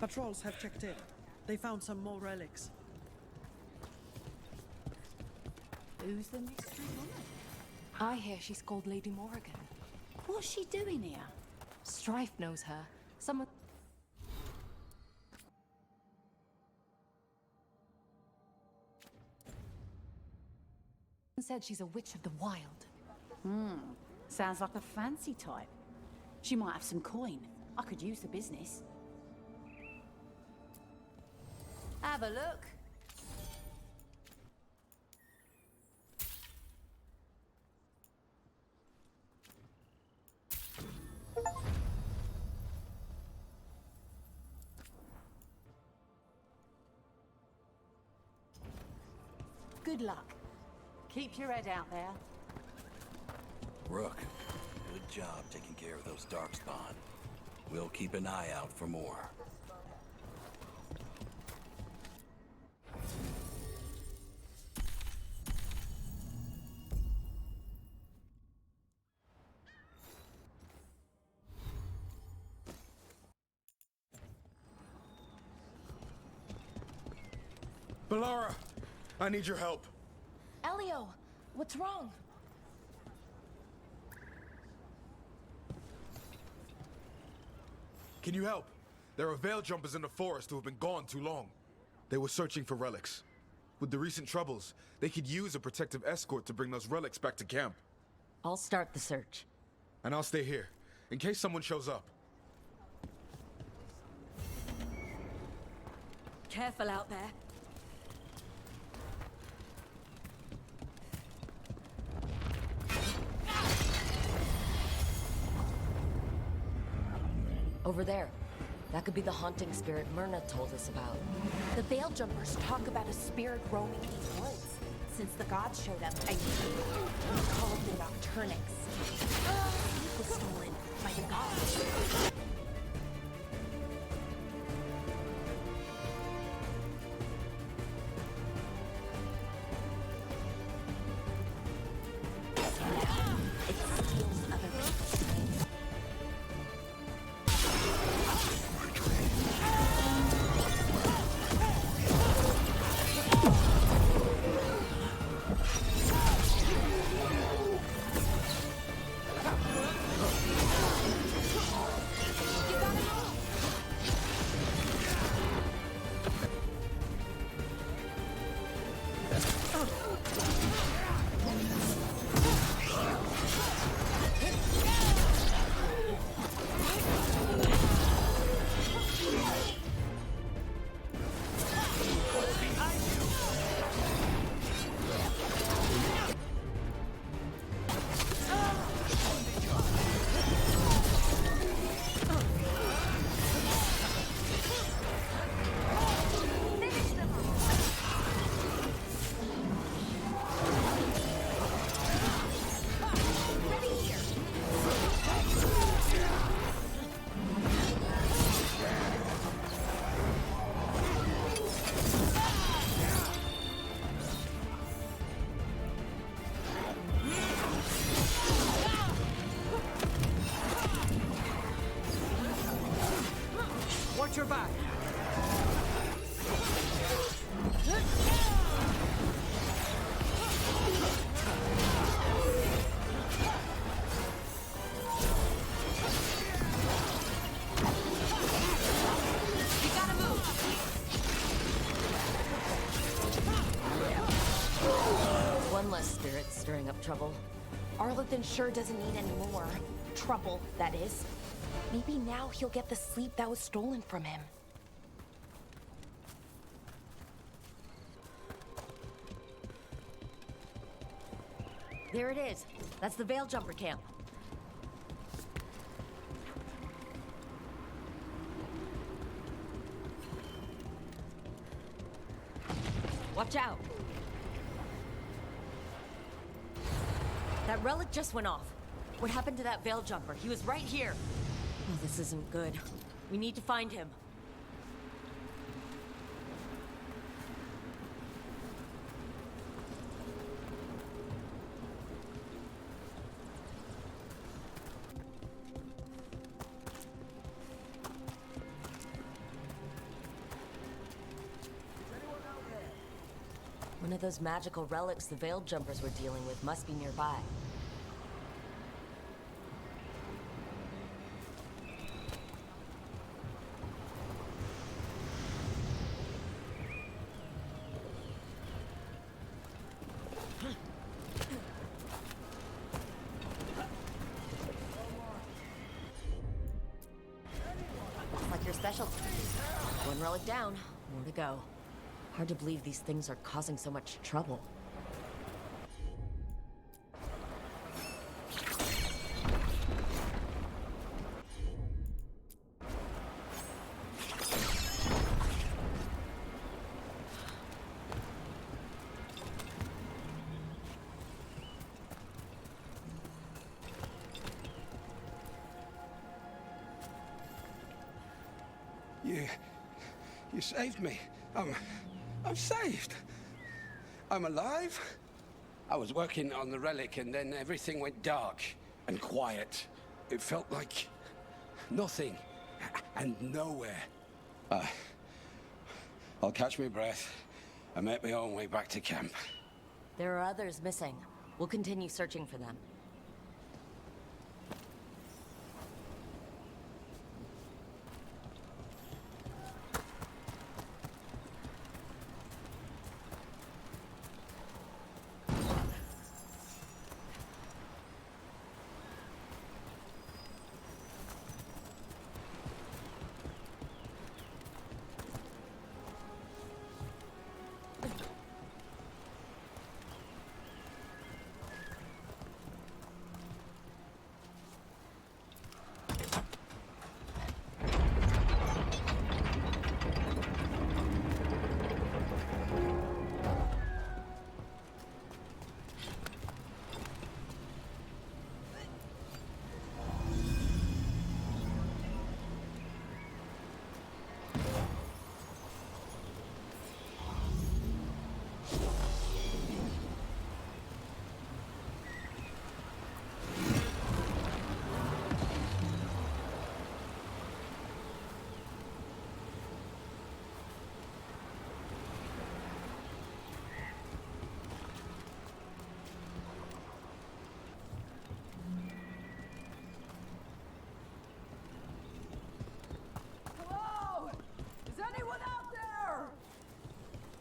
Patrols have checked in. They found some more relics. Who's the mystery woman? I hear she's called Lady Morrigan. What's she doing here? Strife knows her. Someone said she's a witch of the wild. Sounds like a fancy type. She might have some coin. I could use the business. Have a look. Good luck. Keep your head out there. Rook, good job taking care of those darkspawn. We'll keep an eye out for more. Balara, I need your help. Elio, what's wrong? Can you help? There are veil jumpers in the forest who have been gone too long. They were searching for relics. With the recent troubles, they could use a protective escort to bring those relics back to camp. I'll start the search. And I'll stay here, in case someone shows up. Careful out there. Over there. That could be the haunting spirit Myrna told us about. The Veil Jumpers talk about a spirit roaming these woods. Since the gods showed up, we call it the Nocturnix. It was stolen by the gods. It steals other people's strength. Watch your back! One less spirit stirring up trouble. Arlathan sure doesn't need any more. Trouble, that is. Maybe now he'll get the sleep that was stolen from him. There it is. That's the Veil Jumper camp. Watch out. That relic just went off. What happened to that Veil Jumper? He was right here. Oh, this isn't good. We need to find him. One of those magical relics the Veiled Jumpers were dealing with must be nearby. Looks like your specialty. One relic down, more to go. Hard to believe these things are causing so much trouble. You saved me. I'm saved. I'm alive. I was working on the relic and then everything went dark and quiet. It felt like nothing and nowhere. I'll catch my breath and make my own way back to camp. There are others missing. We'll continue searching for them.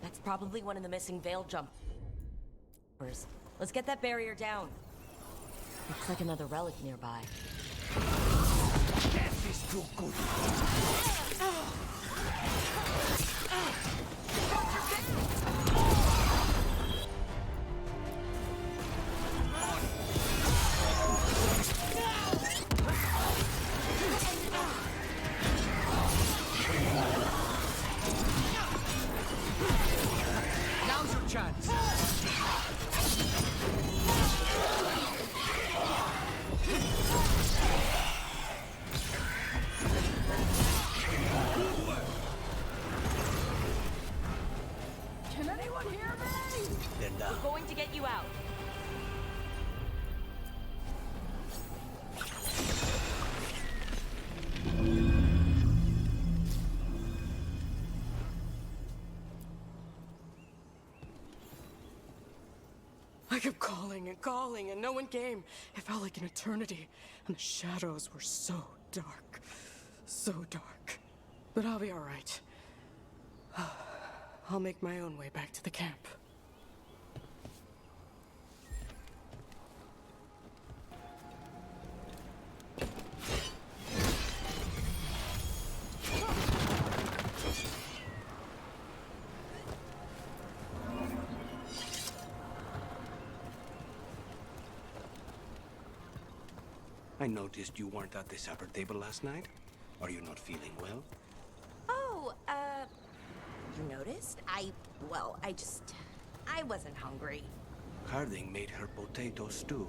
That's probably one of the missing Veiled Jumpers. Let's get that barrier down. Looks like another relic nearby. Death is too good. Now's your chance. Can anyone hear me? We're going to get you out. I kept calling, and no one came. It felt like an eternity, and the shadows were so dark. So dark. But I'll be all right. I'll make my own way back to the camp. I noticed you weren't at the supper table last night. Are you not feeling well? Oh, you noticed? I wasn't hungry. Harding made her potato stew.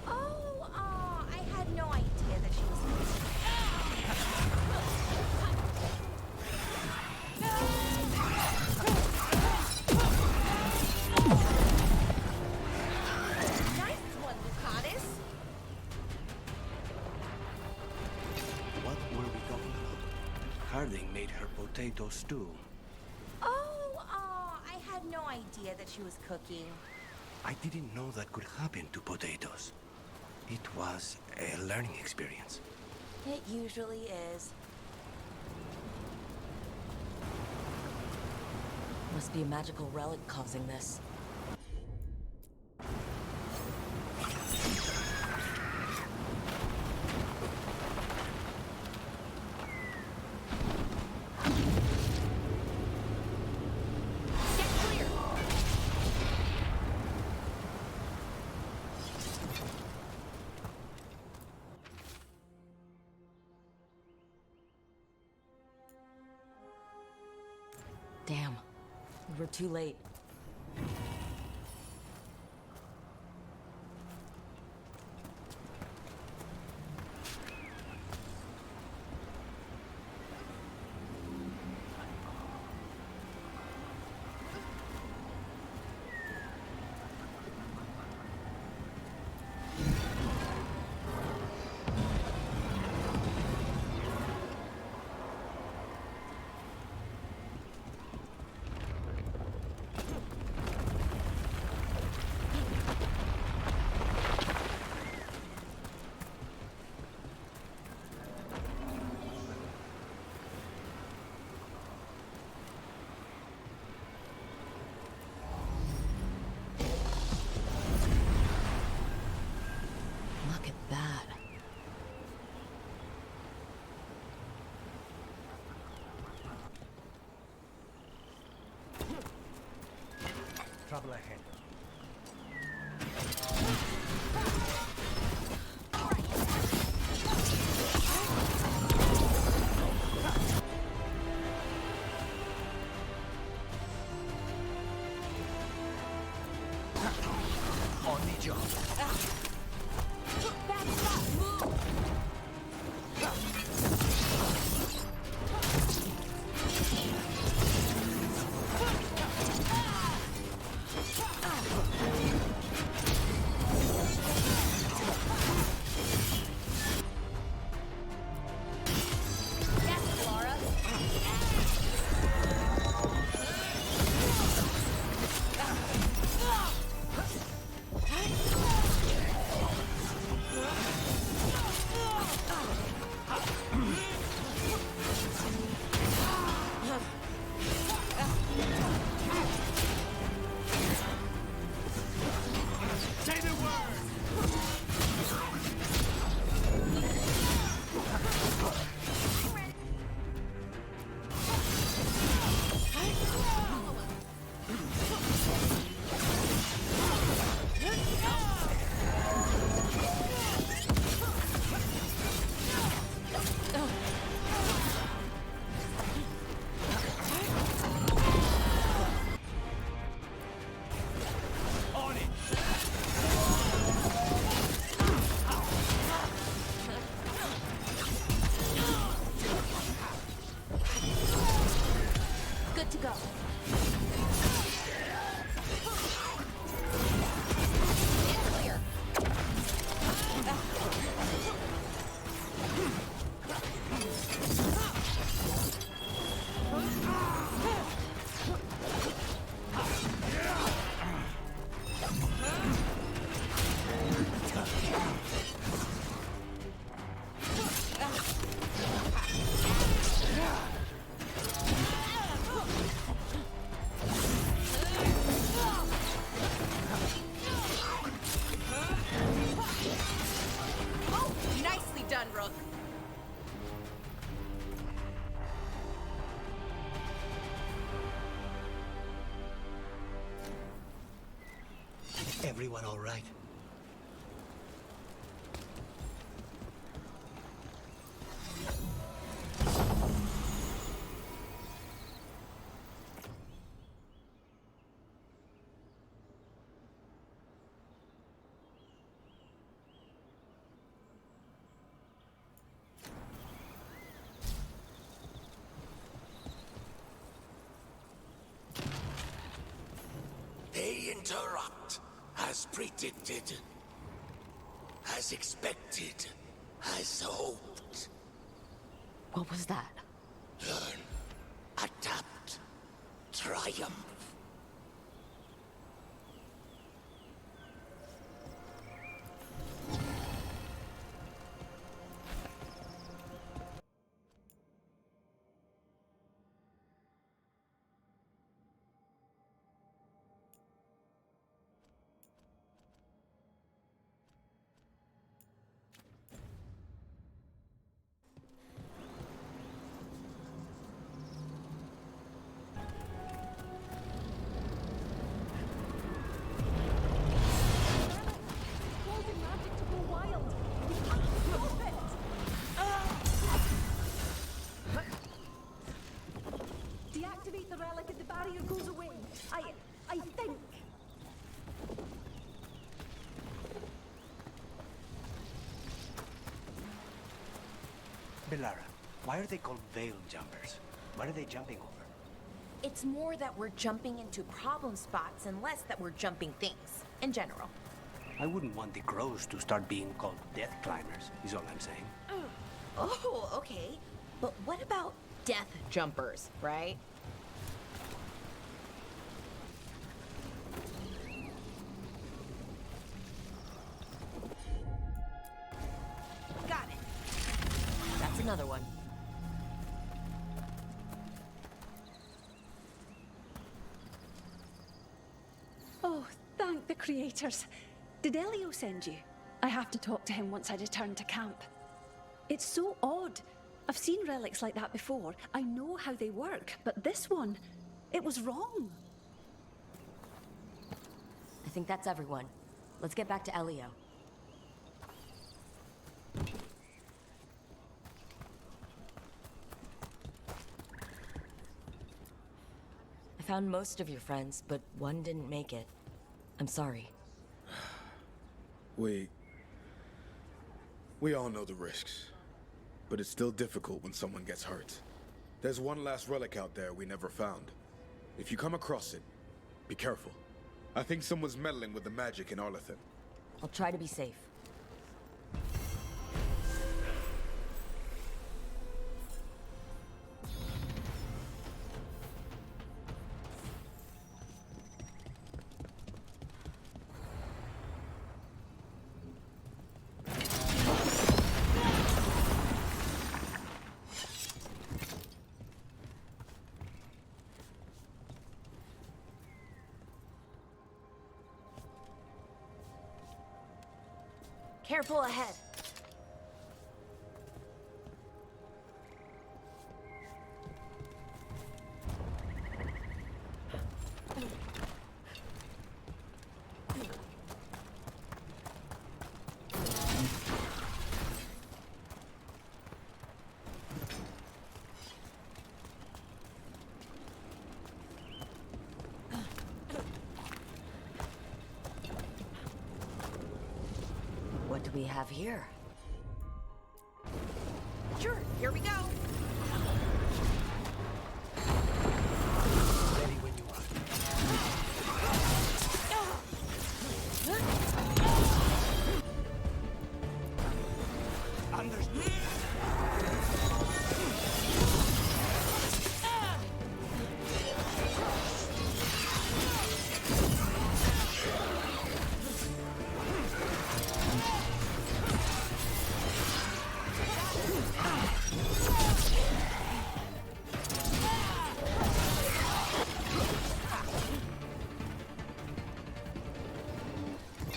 Oh, I had no idea that she was... Nice one, Lucanus. What were we talking about? Harding made her potato stew. Oh, I had no idea that she was cooking. I didn't know that could happen to potatoes. It was a learning experience. It usually is. Must be a magical relic causing this. Damn. We're too late. Look at that. Trouble ahead. On the job. Good to go. Clear. Nicely done, Rook. Everyone all right? They interrupt, as predicted, as expected, as hoped. What was that? Learn, adapt, triumph. activate the relic and the barrier goes away. I think. Belara, why are they called veil jumpers? What are they jumping over? It's more that we're jumping into problem spots and less that we're jumping things, in general. I wouldn't want the crows to start being called death climbers, is all I'm saying. Oh, okay. But what about death jumpers, right? Got it. That's another one. Oh, thank the creators. Did Elio send you? I have to talk to him once I return to camp. It's so odd. I've seen relics like that before. I know how they work, but this one, it was wrong. I think that's everyone. Let's get back to Elio. I found most of your friends, but one didn't make it. I'm sorry. We all know the risks. But it's still difficult when someone gets hurt. There's one last relic out there we never found. If you come across it, be careful. I think someone's meddling with the magic in Arlethan. I'll try to be safe. Careful ahead. What do we have here? Sure, here we go. Ready when you are. Understood.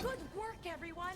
Good work, everyone.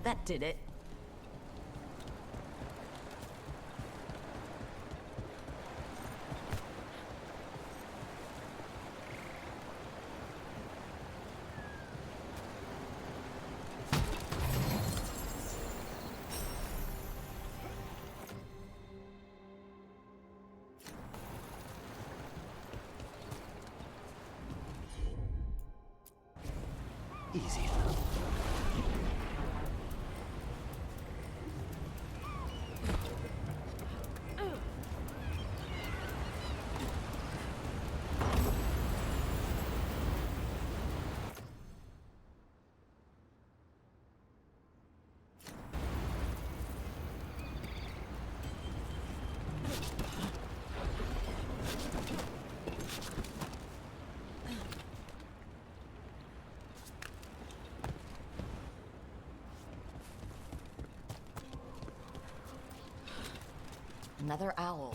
That did it. Easy. Another owl.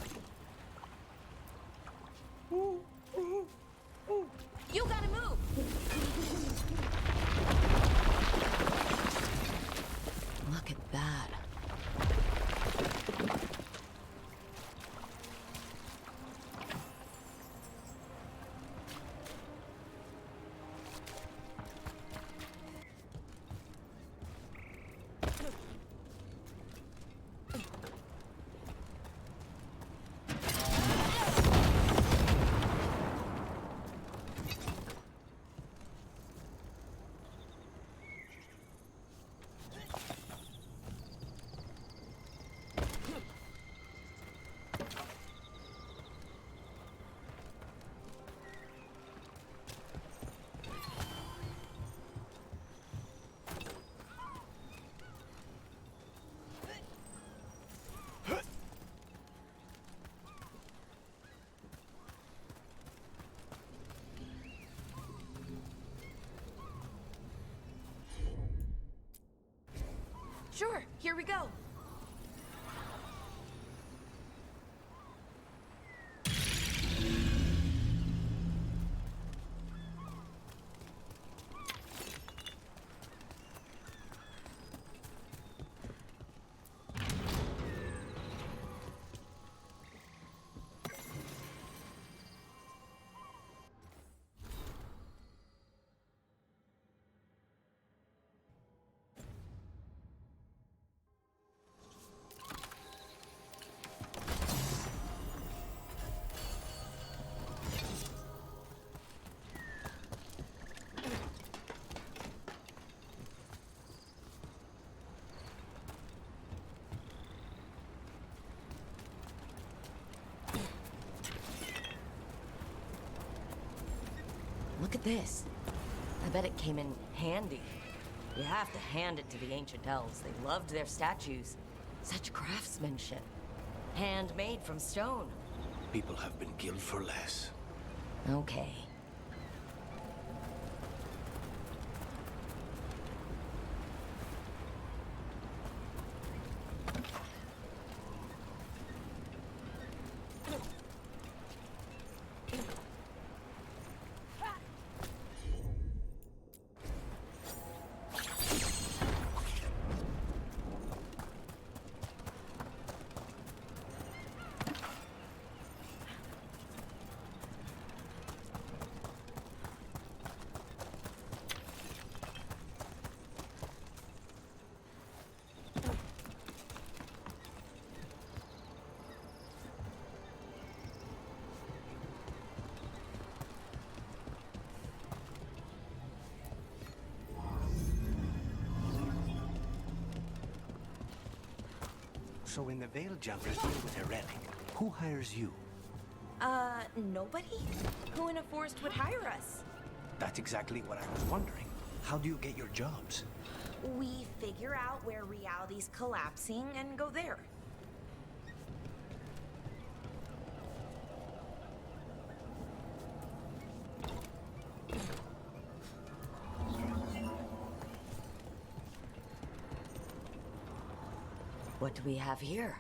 You gotta move! Look at that. Sure, here we go. Look at this. I bet it came in handy. You have to hand it to the ancient elves. They loved their statues. Such craftsmanship. Handmade from stone. People have been killed for less. Okay. So when the Veil Jumpers deal with a relic, who hires you? Nobody? Who in a forest would hire us? That's exactly what I was wondering. How do you get your jobs? We figure out where reality's collapsing and go there. What do we have here?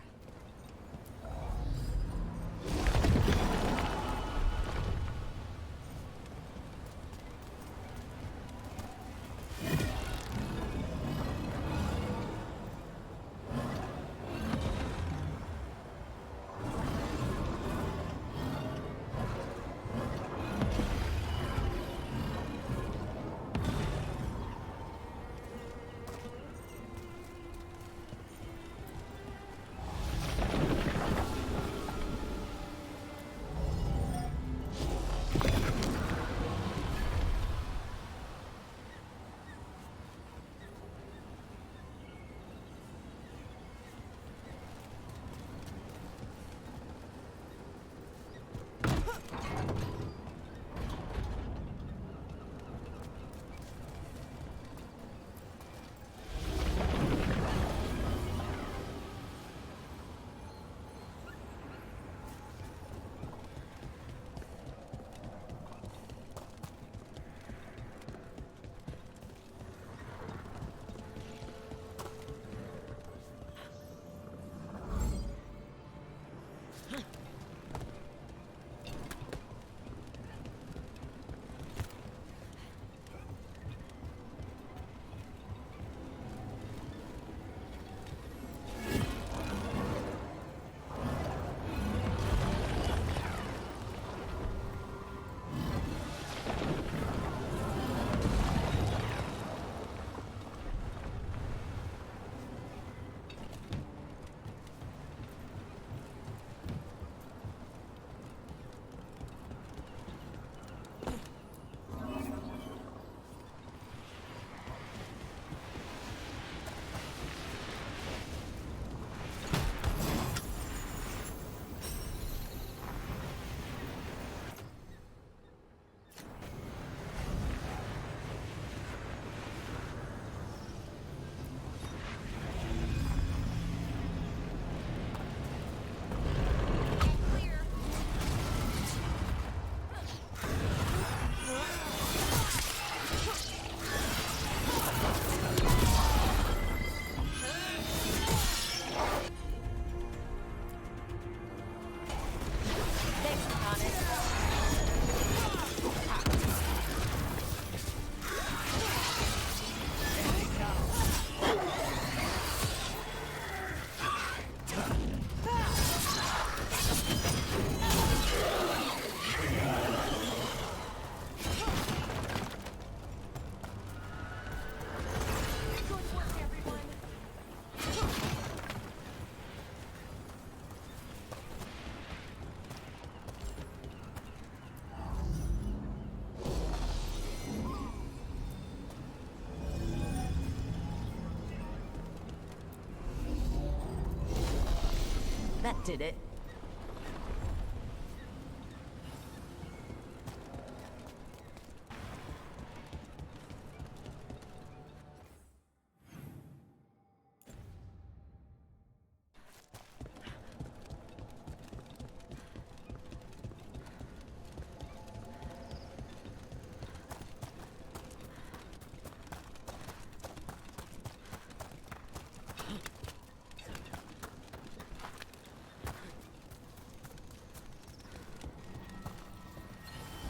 Did it?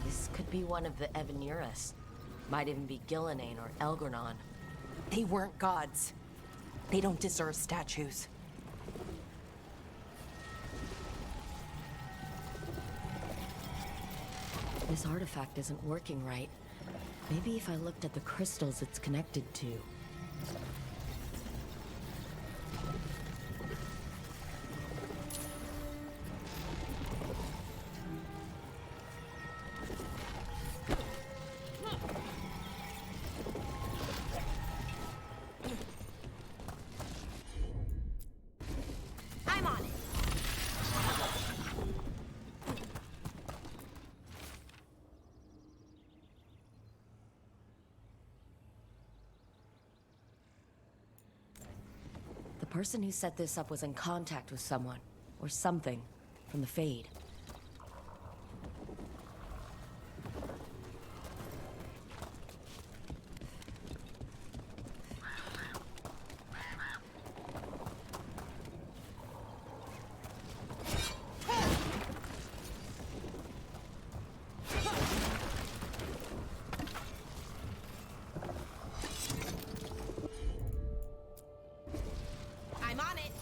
This could be one of the Evaneras. Might even be Gillenane or Elgranon. They weren't gods. They don't deserve statues. This artifact isn't working right. Maybe if I looked at the crystals it's connected to. I'm on it. The person who set this up was in contact with someone, or something, from the Fade. I'm on it.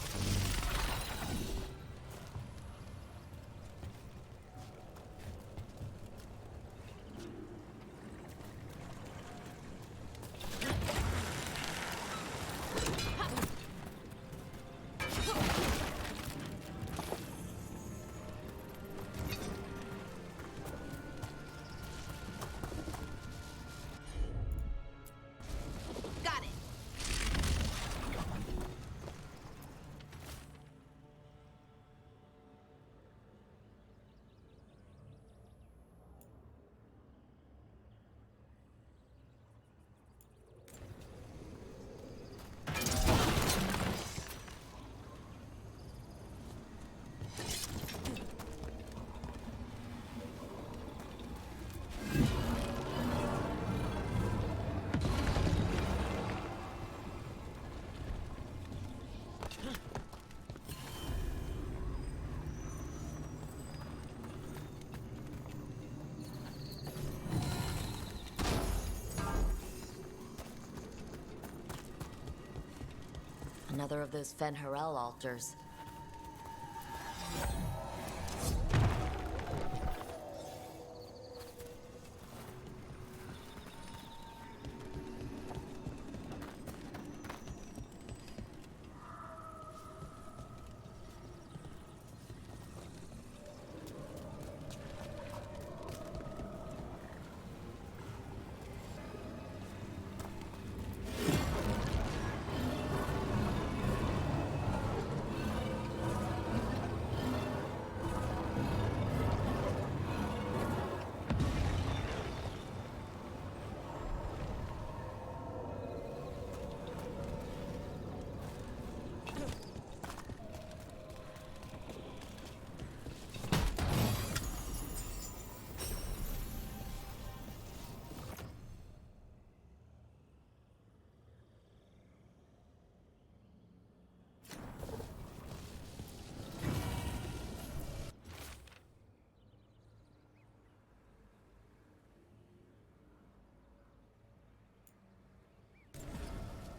Got it. Another of those Fen'Harel altars.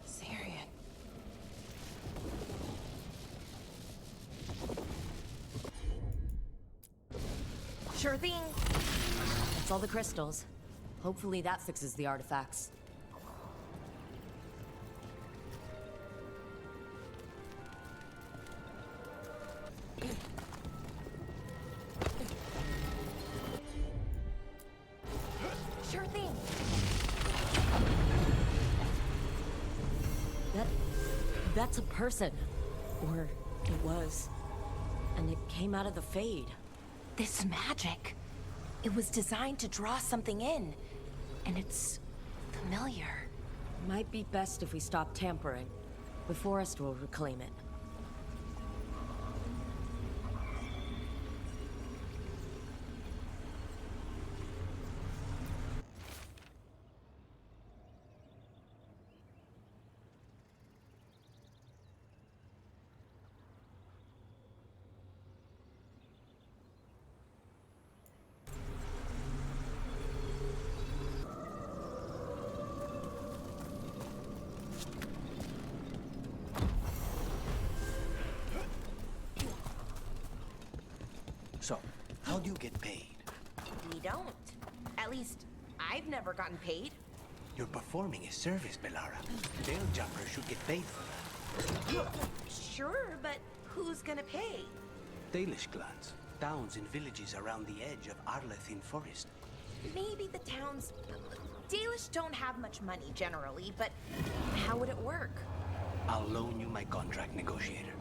Syrian. Sure thing. That's all the crystals. Hopefully that fixes the artifacts. Sure thing. That's a person. Or it was. And it came out of the Fade. This magic. It was designed to draw something in. And it's familiar. Might be best if we stop tampering. The forest will reclaim it. So, how do you get paid? We don't. At least, I've never gotten paid. You're performing a service, Bellara. Veil jumpers should get paid for that. Sure, but who's gonna pay? Dalish clans, towns and villages around the edge of Arlethin Forest. Maybe the towns... Dalish don't have much money generally, but how would it work? I'll loan you my contract negotiator.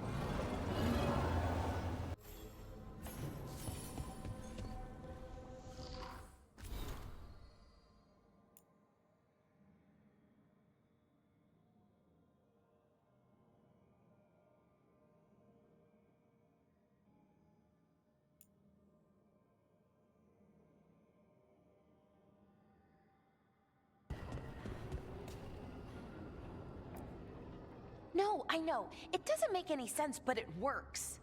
No, I know. It doesn't make any sense, but it works.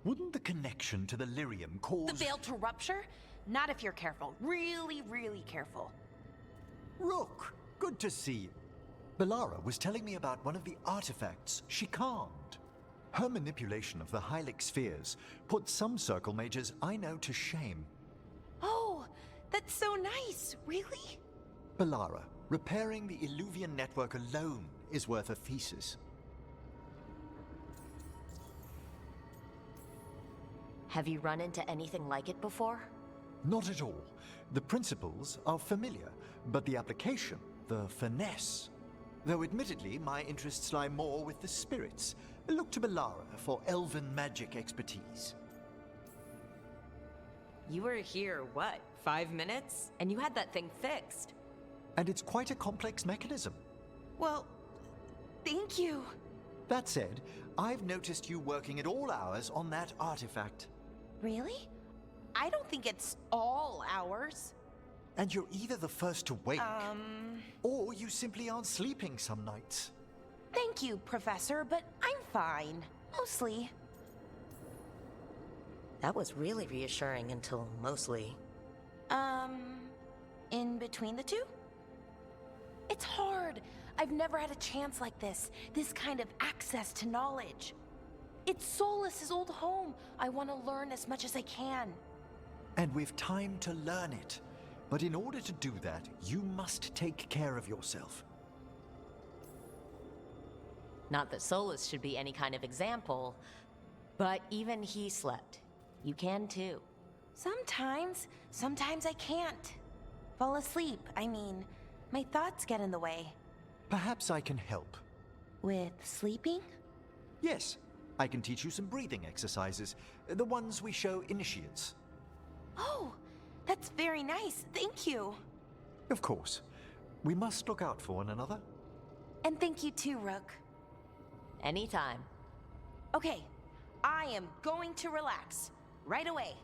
Wouldn't the connection to the lyrium cause... The veil to rupture? Not if you're careful. Really, really careful. Rook, good to see you. Bellara was telling me about one of the artifacts she calmed. Her manipulation of the Hylic spheres put some circle mages I know to shame. Oh, that's so nice. Really? Bellara, repairing the Illuvian network alone is worth a thesis. Have you run into anything like it before? Not at all. The principles are familiar, but the application, the finesse. Though admittedly, my interests lie more with the spirits. Look to Bellara for elven magic expertise. You were here, what, 5 minutes? And you had that thing fixed. And it's quite a complex mechanism. Well, thank you. That said, I've noticed you working at all hours on that artifact. Really? I don't think it's all ours. And you're either the first to wake, or you simply aren't sleeping some nights. Thank you, Professor, but I'm fine. Mostly. That was really reassuring until mostly. In between the two? It's hard. I've never had a chance like this kind of access to knowledge. It's Solas's old home. I want to learn as much as I can. And we've time to learn it. But in order to do that, you must take care of yourself. Not that Solus should be any kind of example, but even he slept. You can too. Sometimes I can't. Fall asleep, I mean. My thoughts get in the way. Perhaps I can help. With sleeping? Yes, I can teach you some breathing exercises, the ones we show initiates. Oh, that's very nice. Thank you. Of course. We must look out for one another. And thank you too, Rook. Anytime. Okay, I am going to relax right away.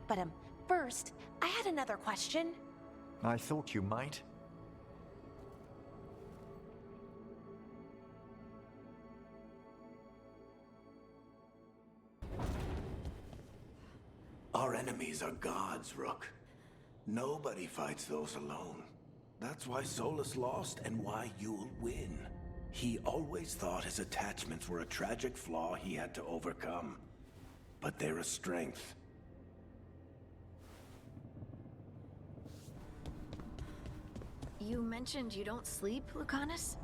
But first, I had another question. I thought you might. Our enemies are gods, Rook. Nobody fights those alone. That's why Solus lost and why you'll win. He always thought his attachments were a tragic flaw he had to overcome. But they're a strength. You mentioned you don't sleep, Lucanus?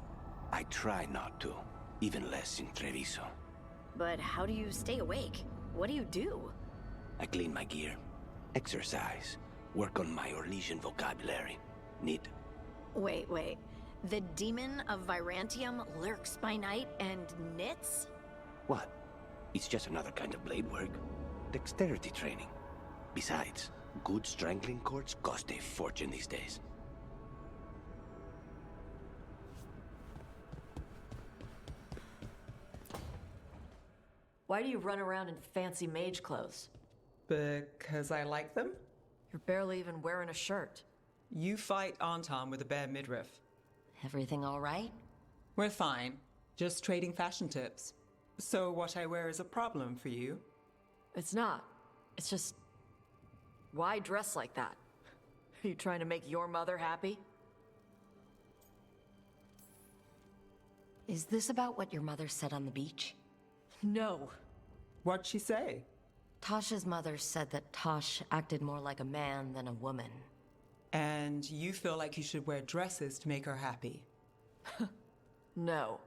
I try not to, even less in Treviso. But how do you stay awake? What do you do? I clean my gear, exercise, work on my Orlesian vocabulary. Need. Wait. The demon of Virantium lurks by night and knits? What? It's just another kind of blade work. dexterity training. Besides, good strangling cords cost a fortune these days. Why do you run around in fancy mage clothes? Because I like them? You're barely even wearing a shirt. You fight Anton with a bare midriff. Everything all right? We're fine. Just trading fashion tips. So what I wear is a problem for you? It's not. It's just... Why dress like that? Are you trying to make your mother happy? Is this about what your mother said on the beach? No. What'd she say? Tasha's mother said that Tosh acted more like a man than a woman. And you feel like you should wear dresses to make her happy? No.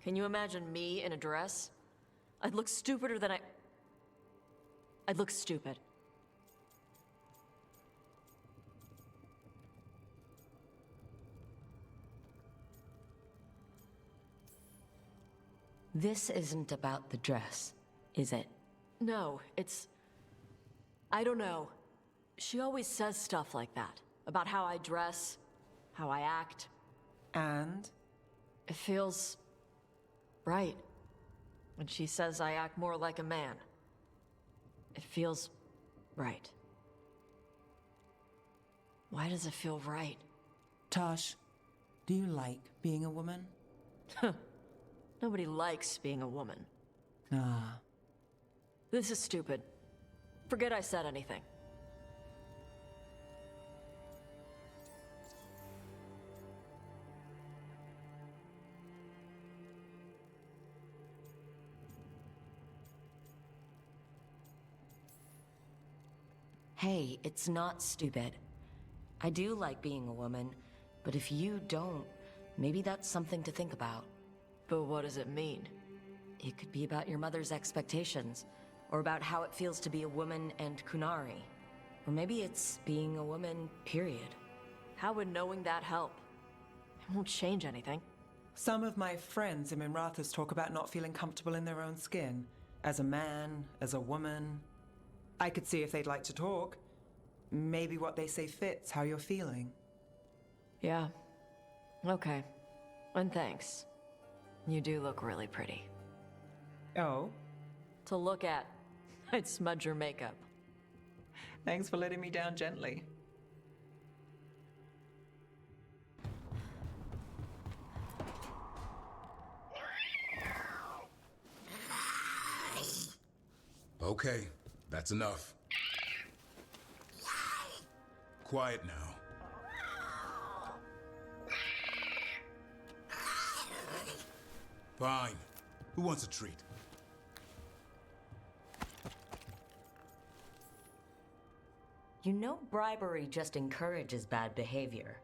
Can you imagine me in a dress? I'd look stupider than I'd look stupid. This isn't about the dress, is it? No, it's... I don't know. She always says stuff like that. About how I dress, how I act. And? It feels... right. When she says I act more like a man. It feels... right. Why does it feel right? Tosh, do you like being a woman? Nobody likes being a woman. Ah. This is stupid. Forget I said anything. Hey, it's not stupid. I do like being a woman, but if you don't, maybe that's something to think about. But what does it mean? It could be about your mother's expectations, or about how it feels to be a woman and Kunari. Or maybe it's being a woman, period. How would knowing that help? It won't change anything. Some of my friends in Minrathous talk about not feeling comfortable in their own skin. As a man, as a woman. I could see if they'd like to talk. Maybe what they say fits how you're feeling. Yeah. Okay. And thanks. You do look really pretty. Oh? To look at, I'd smudge your makeup. Thanks for letting me down gently. Okay, that's enough. Quiet now. Fine. Who wants a treat? You know bribery just encourages bad behavior.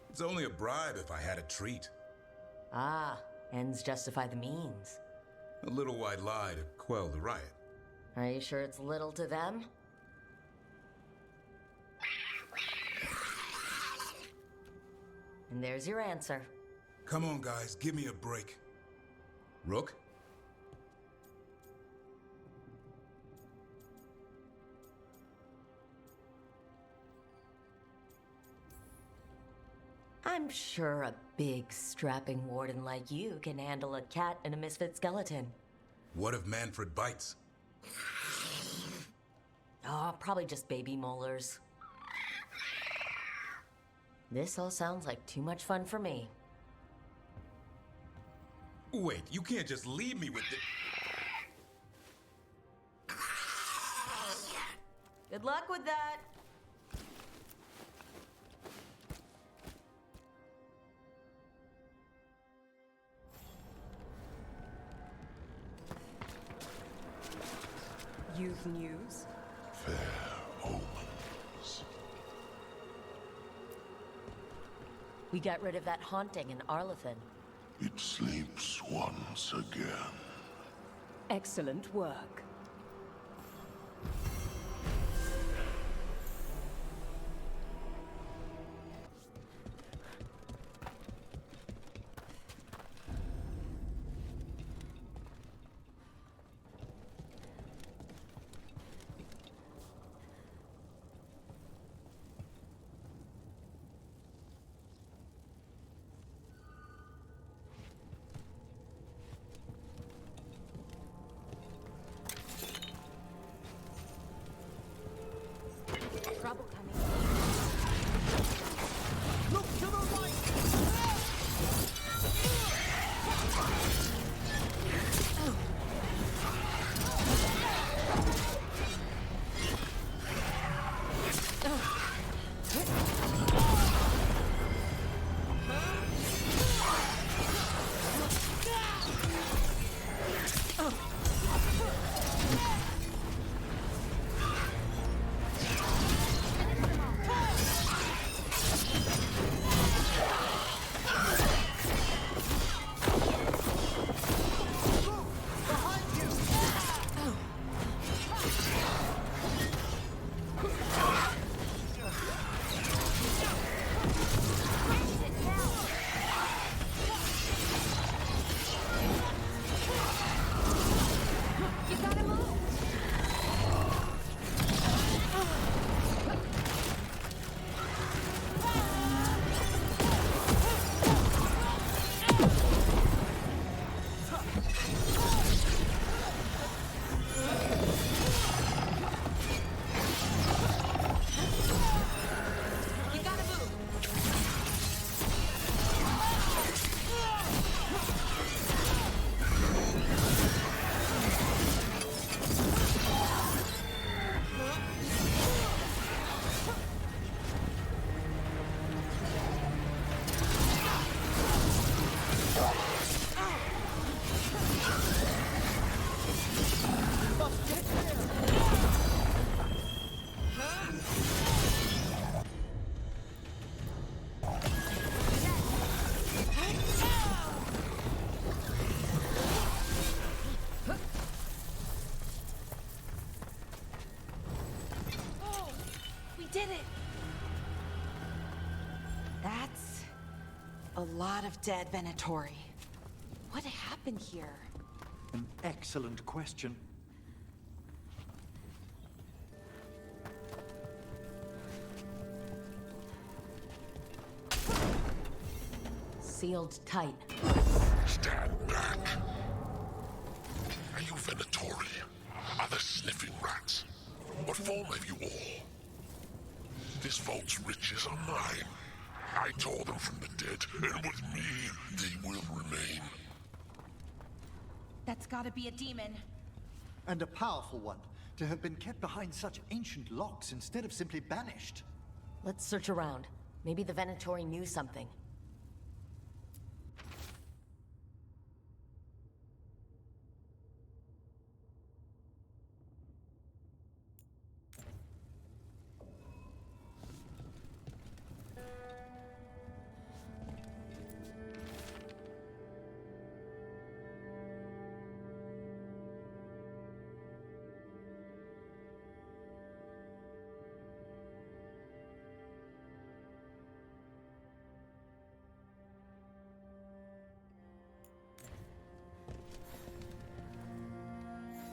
It's only a bribe if I had a treat. Ah, ends justify the means. A little white lie to quell the riot. Are you sure it's little to them? And there's your answer. Come on, guys, give me a break. Rook? I'm sure a big, strapping warden like you can handle a cat and a misfit skeleton. What if Manfred bites? Oh, probably just baby molars. This all sounds like too much fun for me. Wait, you can't just leave me with the... Good luck with that. Youth news? Fair omens. We got rid of that haunting in Arlathan. It sleeps once again. Excellent work. We did it! That's a lot of dead Venatori. What happened here? An excellent question. Sealed tight. Stand back. Are you Venatori? Are the sniffing rats? What form have you all? This vault's riches are mine. I tore them from the dead, and with me, they will remain. That's gotta be a demon. And a powerful one, to have been kept behind such ancient locks instead of simply banished. Let's search around. Maybe the Venatori knew something.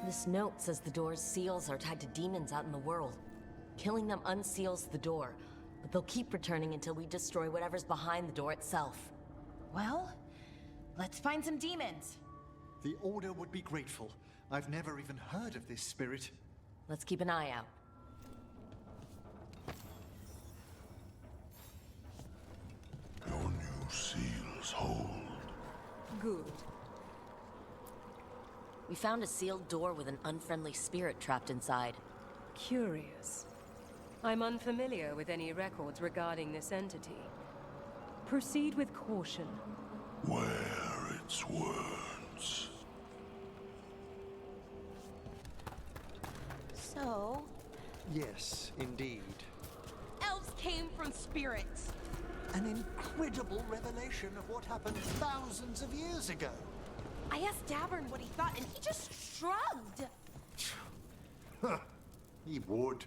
This note says the door's seals are tied to demons out in the world. Killing them unseals the door, but they'll keep returning until we destroy whatever's behind the door itself. Well, let's find some demons. The Order would be grateful. I've never even heard of this spirit. Let's keep an eye out. Your new seals hold. Good. We found a sealed door with an unfriendly spirit trapped inside. Curious. I'm unfamiliar with any records regarding this entity. Proceed with caution. Wear its words. So, Yes, indeed. elves came from spirits. An incredible revelation of what happened thousands of years ago. I asked Davern what he thought, and he just shrugged. He would.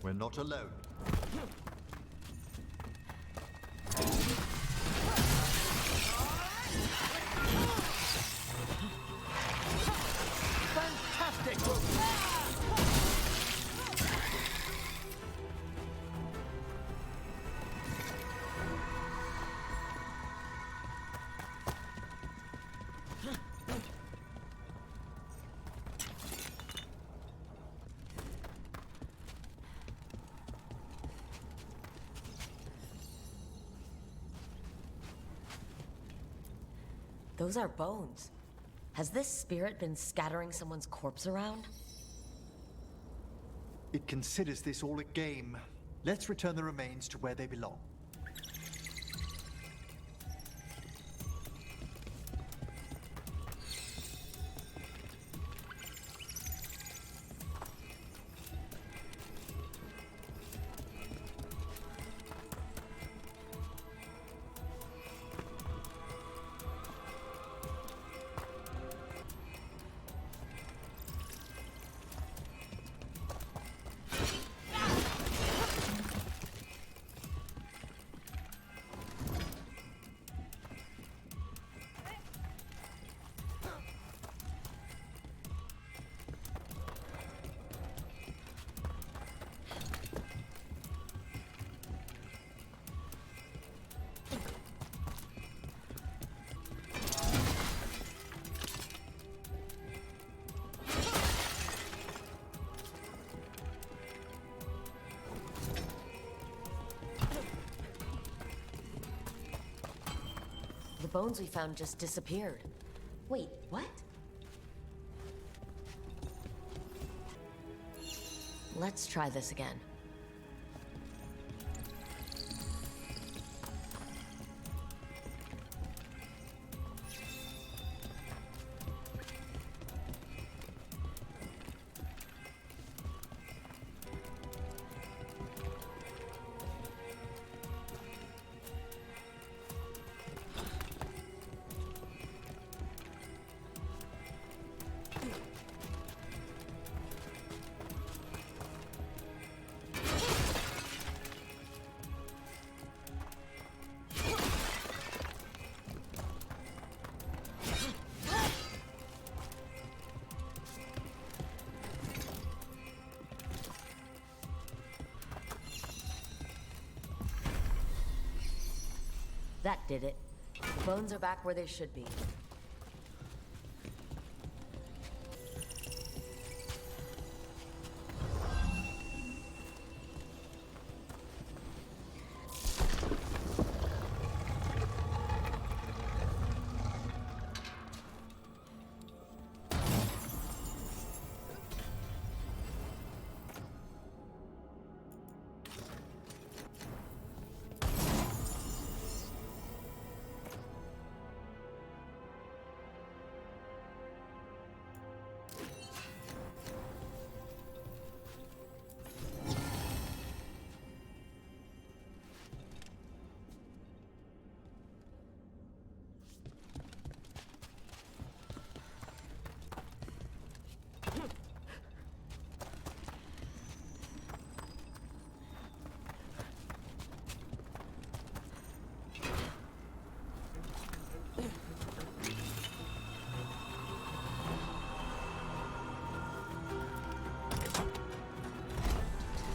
We're not alone. Fantastic! Those are bones. Has this spirit been scattering someone's corpse around? It considers this all a game. Let's return the remains to where they belong. bones we found just disappeared. Wait, what? Let's try this again. That did it. The bones are back where they should be.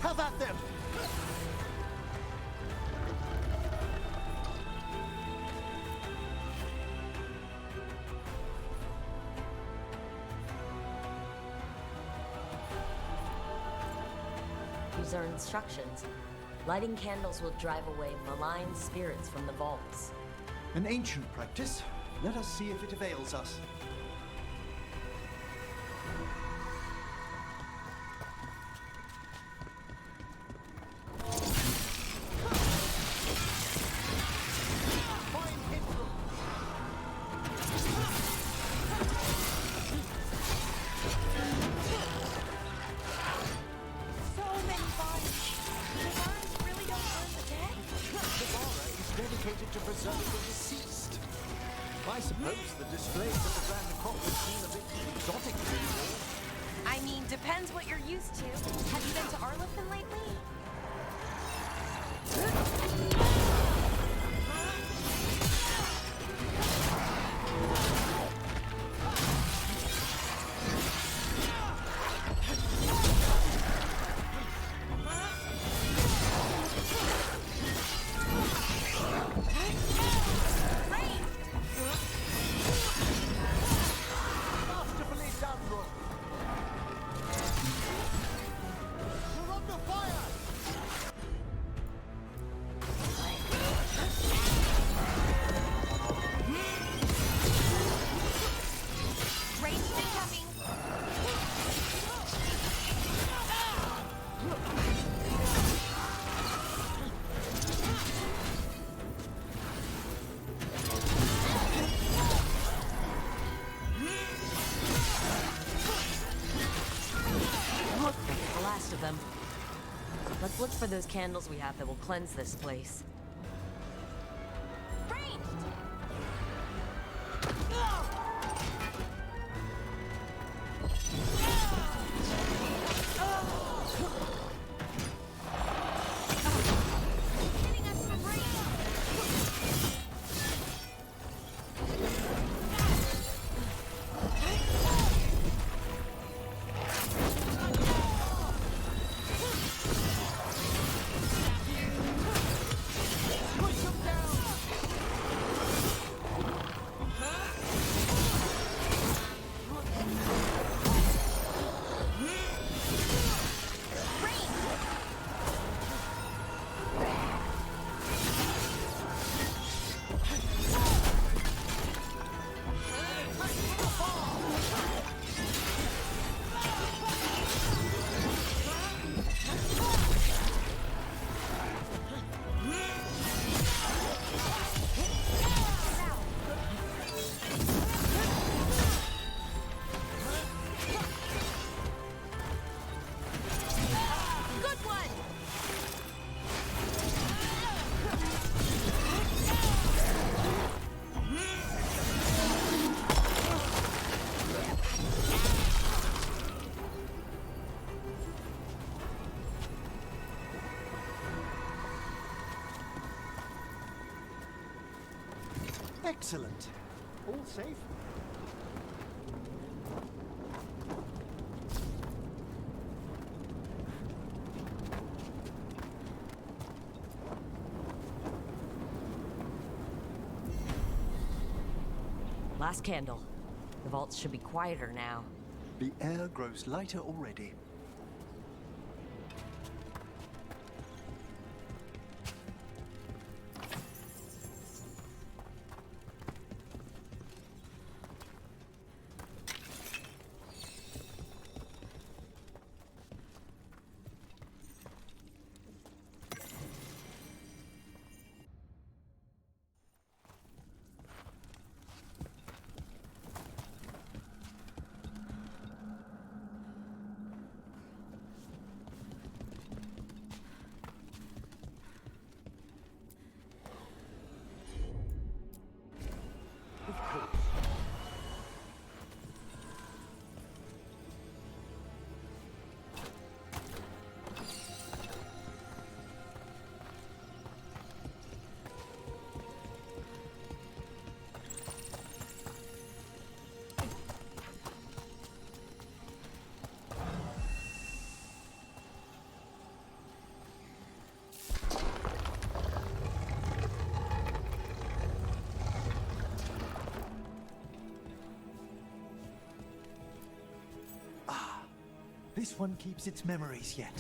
Have at them! These are instructions. Lighting candles will drive away malign spirits from the vaults. An ancient practice. Let us see if it avails us. Dedicated to preserving the deceased. I suppose the displays at the Grand Necropolis seem a bit exotic to you. I mean, depends what you're used to. Have you been to Arlington lately? Let's look for those candles we have that will cleanse this place. Excellent. All safe? Last candle. The vaults should be quieter now. The air grows lighter already. This one keeps its memories yet.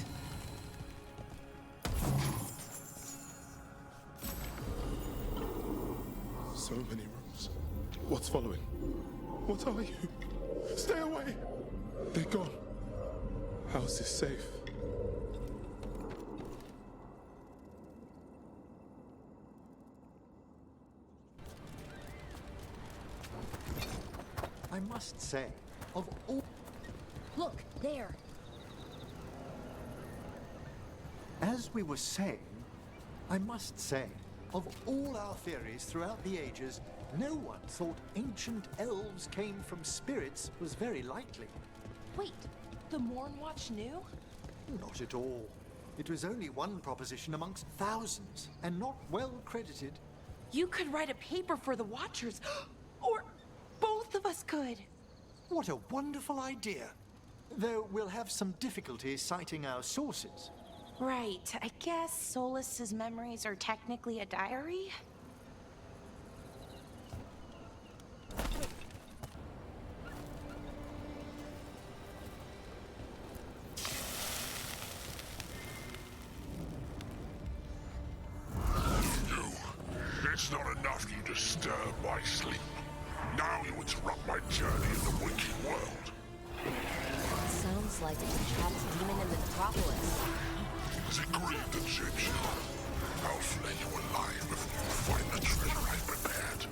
So many rooms. What's following? What are you? Stay away! They're gone. How is this safe? I must say, of all... Look, there. As we were saying, I must say, of all our theories throughout the ages, no one thought ancient elves came from spirits was very likely. Wait, the Mornwatch knew? Not at all. It was only one proposition amongst thousands, and not well credited. You could write a paper for the Watchers, or both of us could. What a wonderful idea. Though we'll have some difficulty citing our sources. Right, I guess Solus's memories are technically a diary? It's not enough you disturb my sleep. Now you interrupt my journey in the waking world. Sounds like it's a trapped demon in the Metropolis. Has it grieved and shaped you? I'll flay you alive before you find the treasure I've prepared.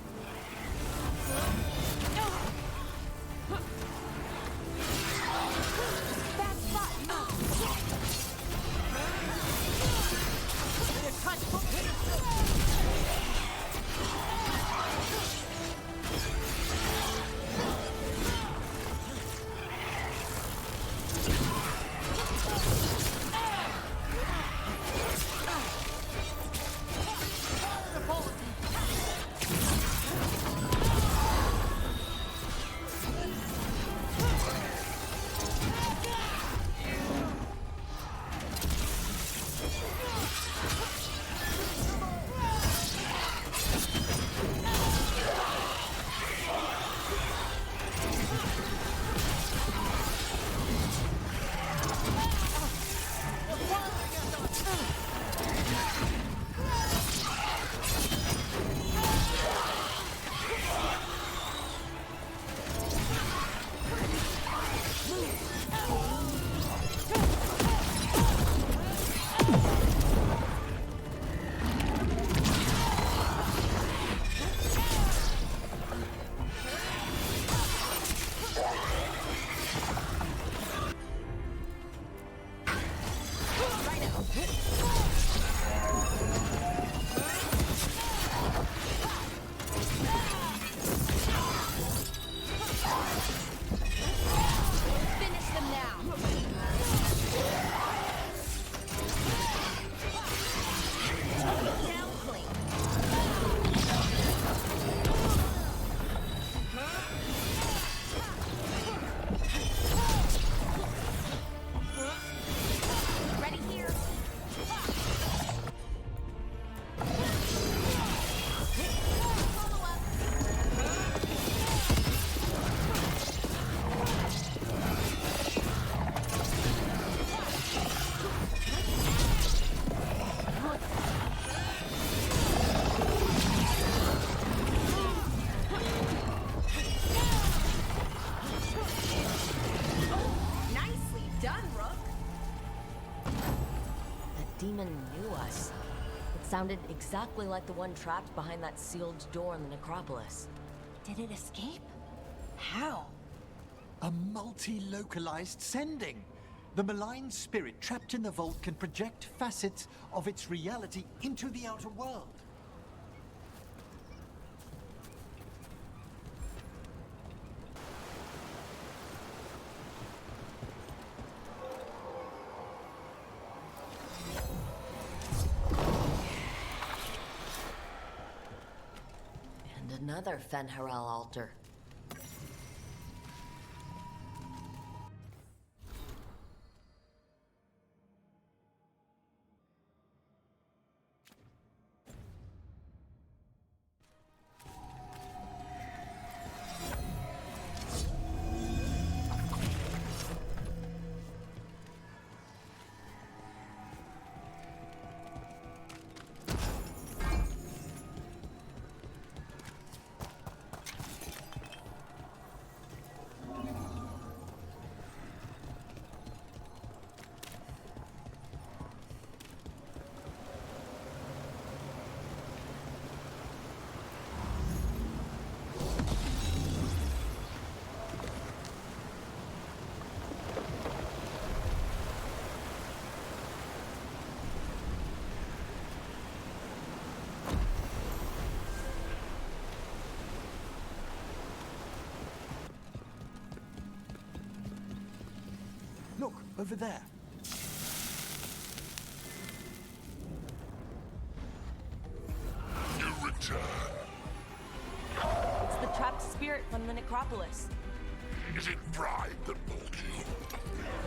demon knew us. It sounded exactly like the one trapped behind that sealed door in the necropolis. Did it escape? How? A multi-localized sending. The malign spirit trapped in the vault can project facets of its reality into the outer world. And another Fen'Harel altar. Look, over there. You return. It's the trapped spirit from the necropolis. Is it pride that pulled you?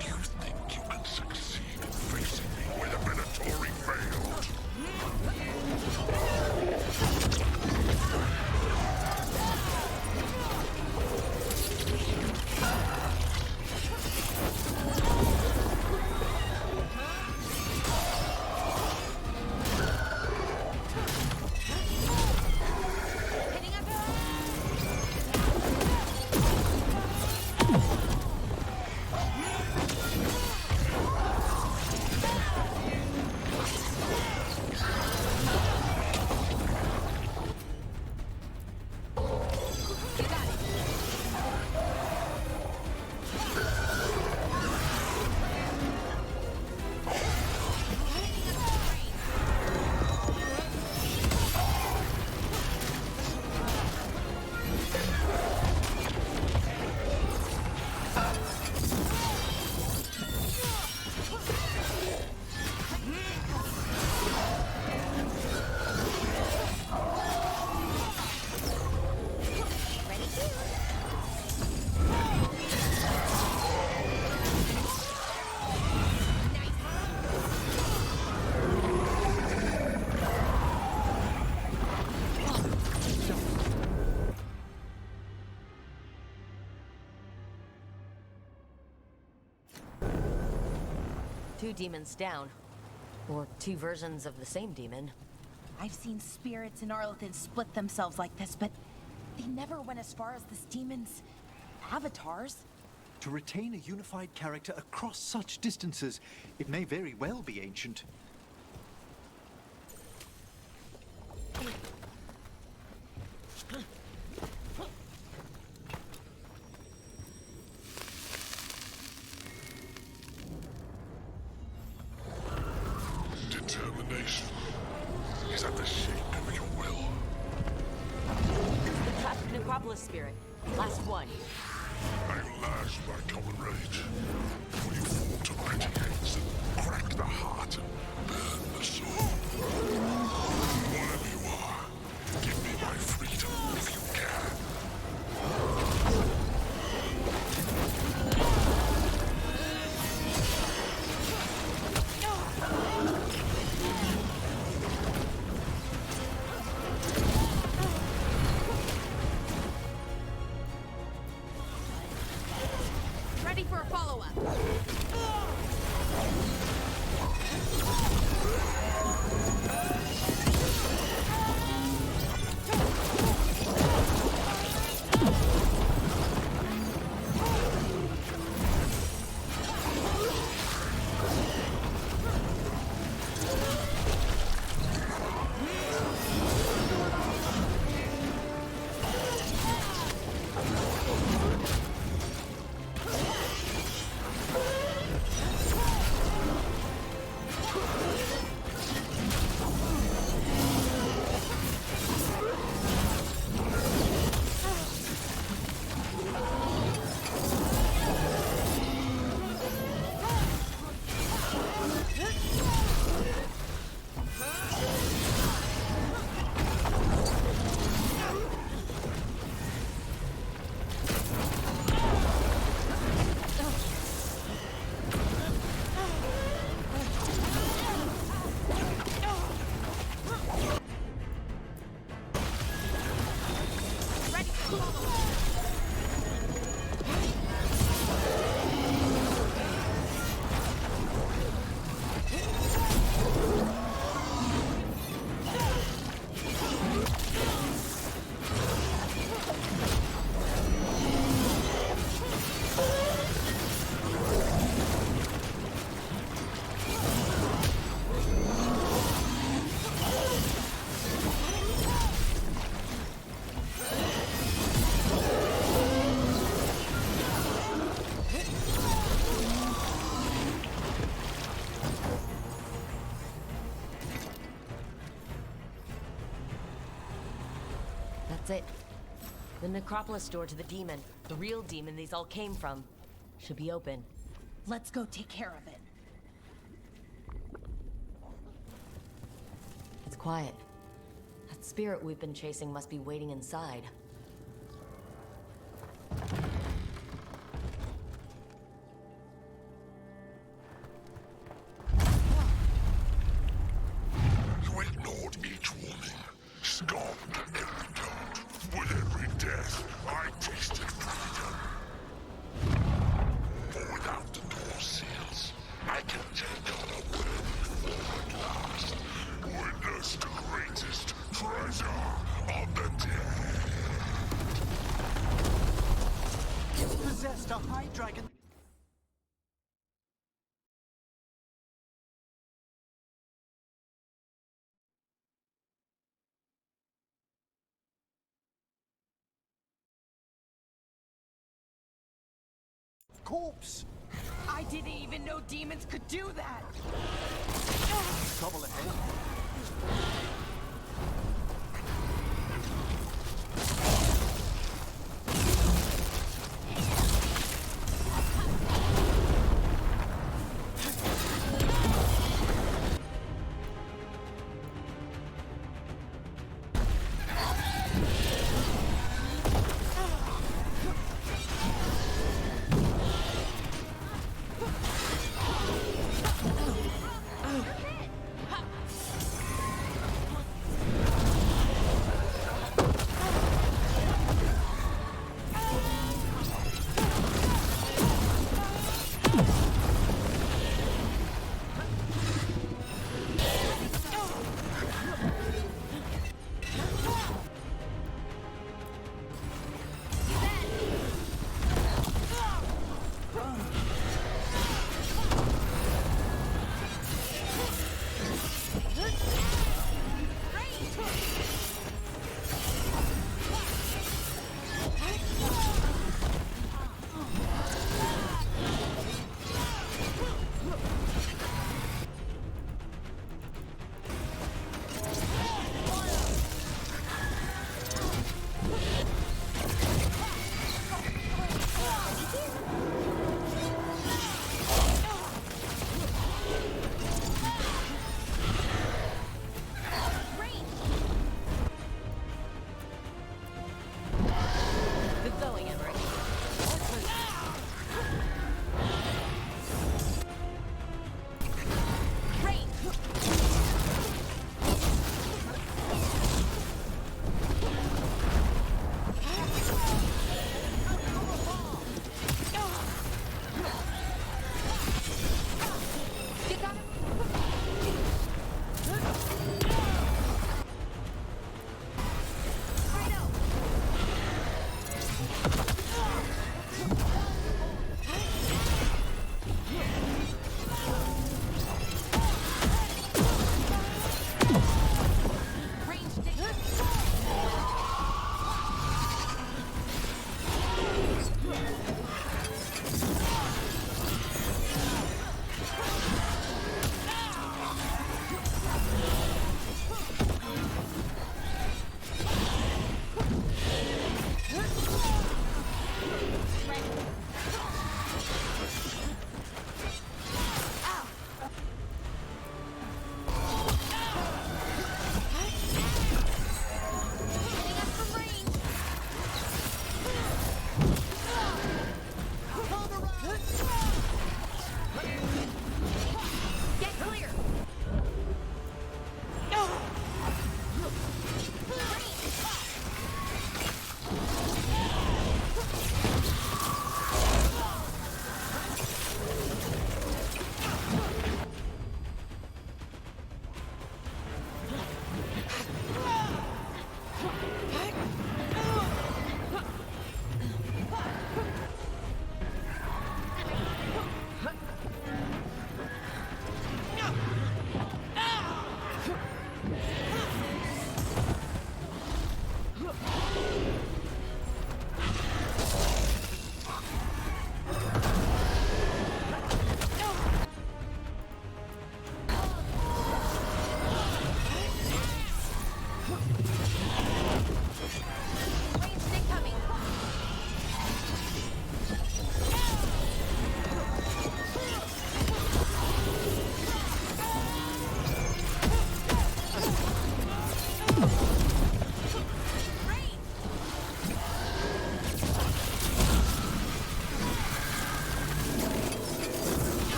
Do you think you can succeed in facing me where the Minotauri failed? Two demons down. Or two versions of the same demon. I've seen spirits in Arlethan split themselves like this, but they never went as far as this demon's avatars. To retain a unified character across such distances, it may very well be ancient. Determination. Is that the shape of your will? The trapped necropolis spirit. Last one. I lash my common rage. Will you fall to mighty hates and crack the heart and burn the soul? Whatever you are, give me my freedom if you can. Ready for a follow-up. it. The necropolis door to the demon, the real demon these all came from, should be open. Let's go take care of it. It's quiet. That spirit we've been chasing must be waiting inside. You ignored each warning, scoffed at every doubt. With every death, I tasted freedom. For without the door seals, I can take on a worthy form at last. Witness the greatest treasure of the dead. Possessed a high dragon. Corpse. I didn't even know demons could do that! Trouble ahead.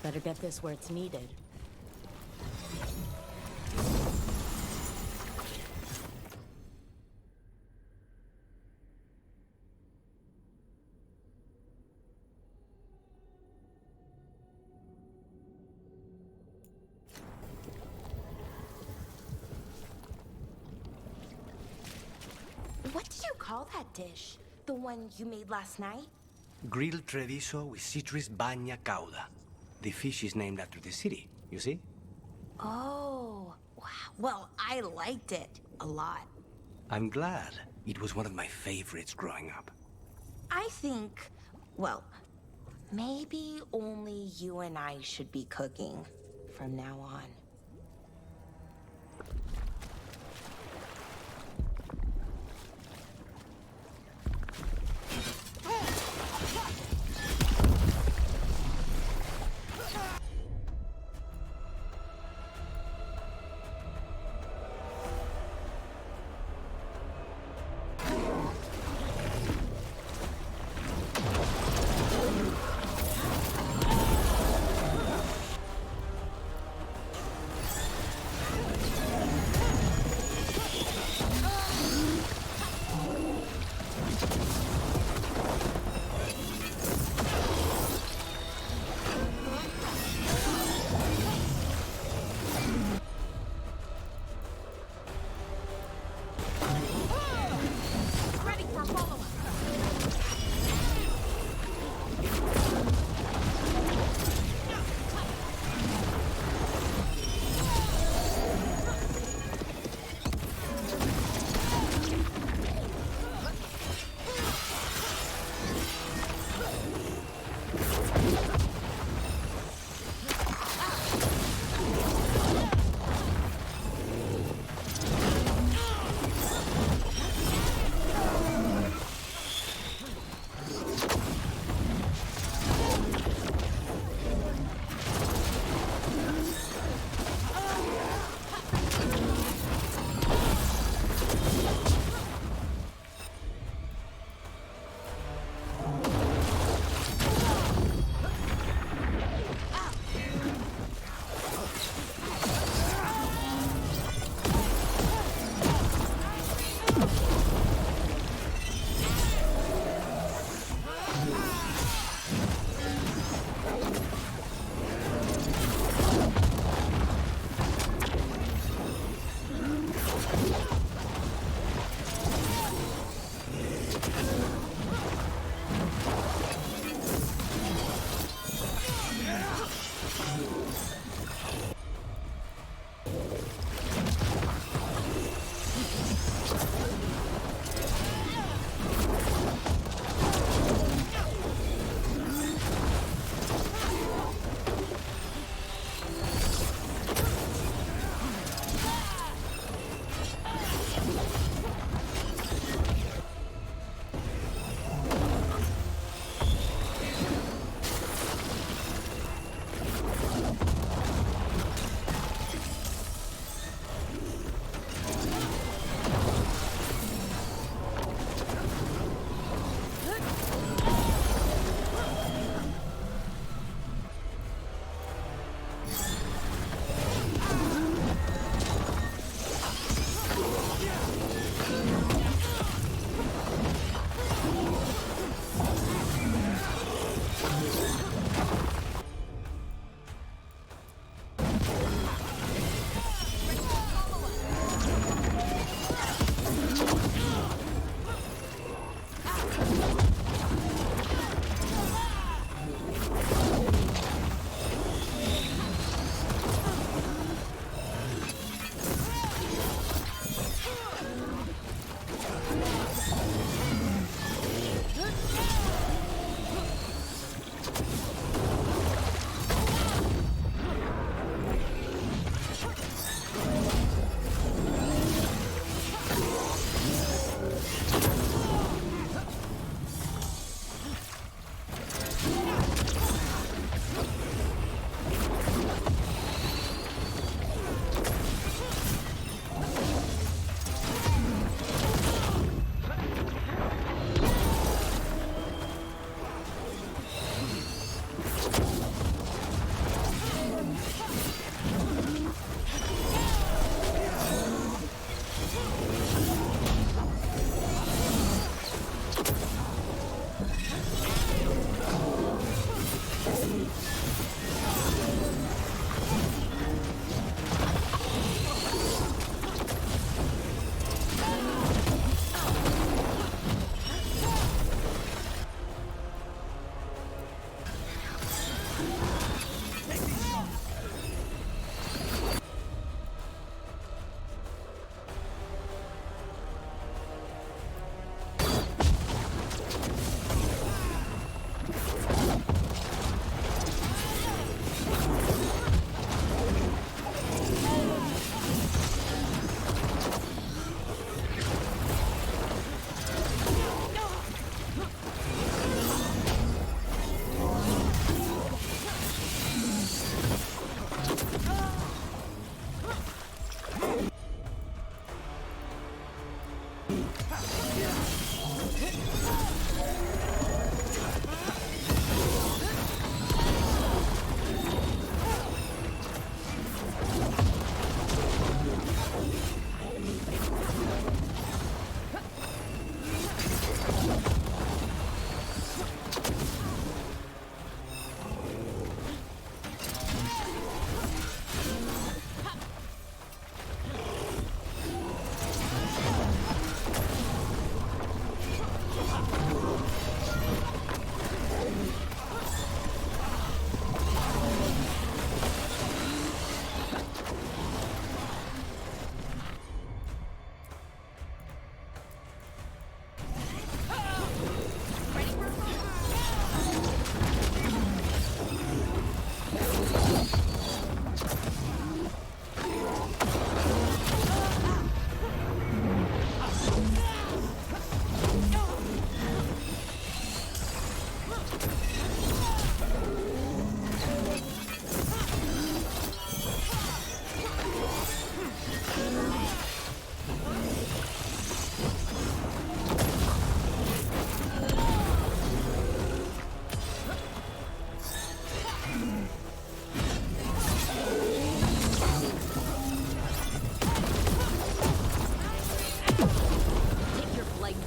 Better get this where it's needed. What did you call that dish? The one you made last night? Grilled treviso with citrus bagna cauda. The fish is named after the city, you see? Oh, wow. Well, I liked it a lot. I'm glad. It was one of my favorites growing up. I think, well, maybe only you and I should be cooking from now on.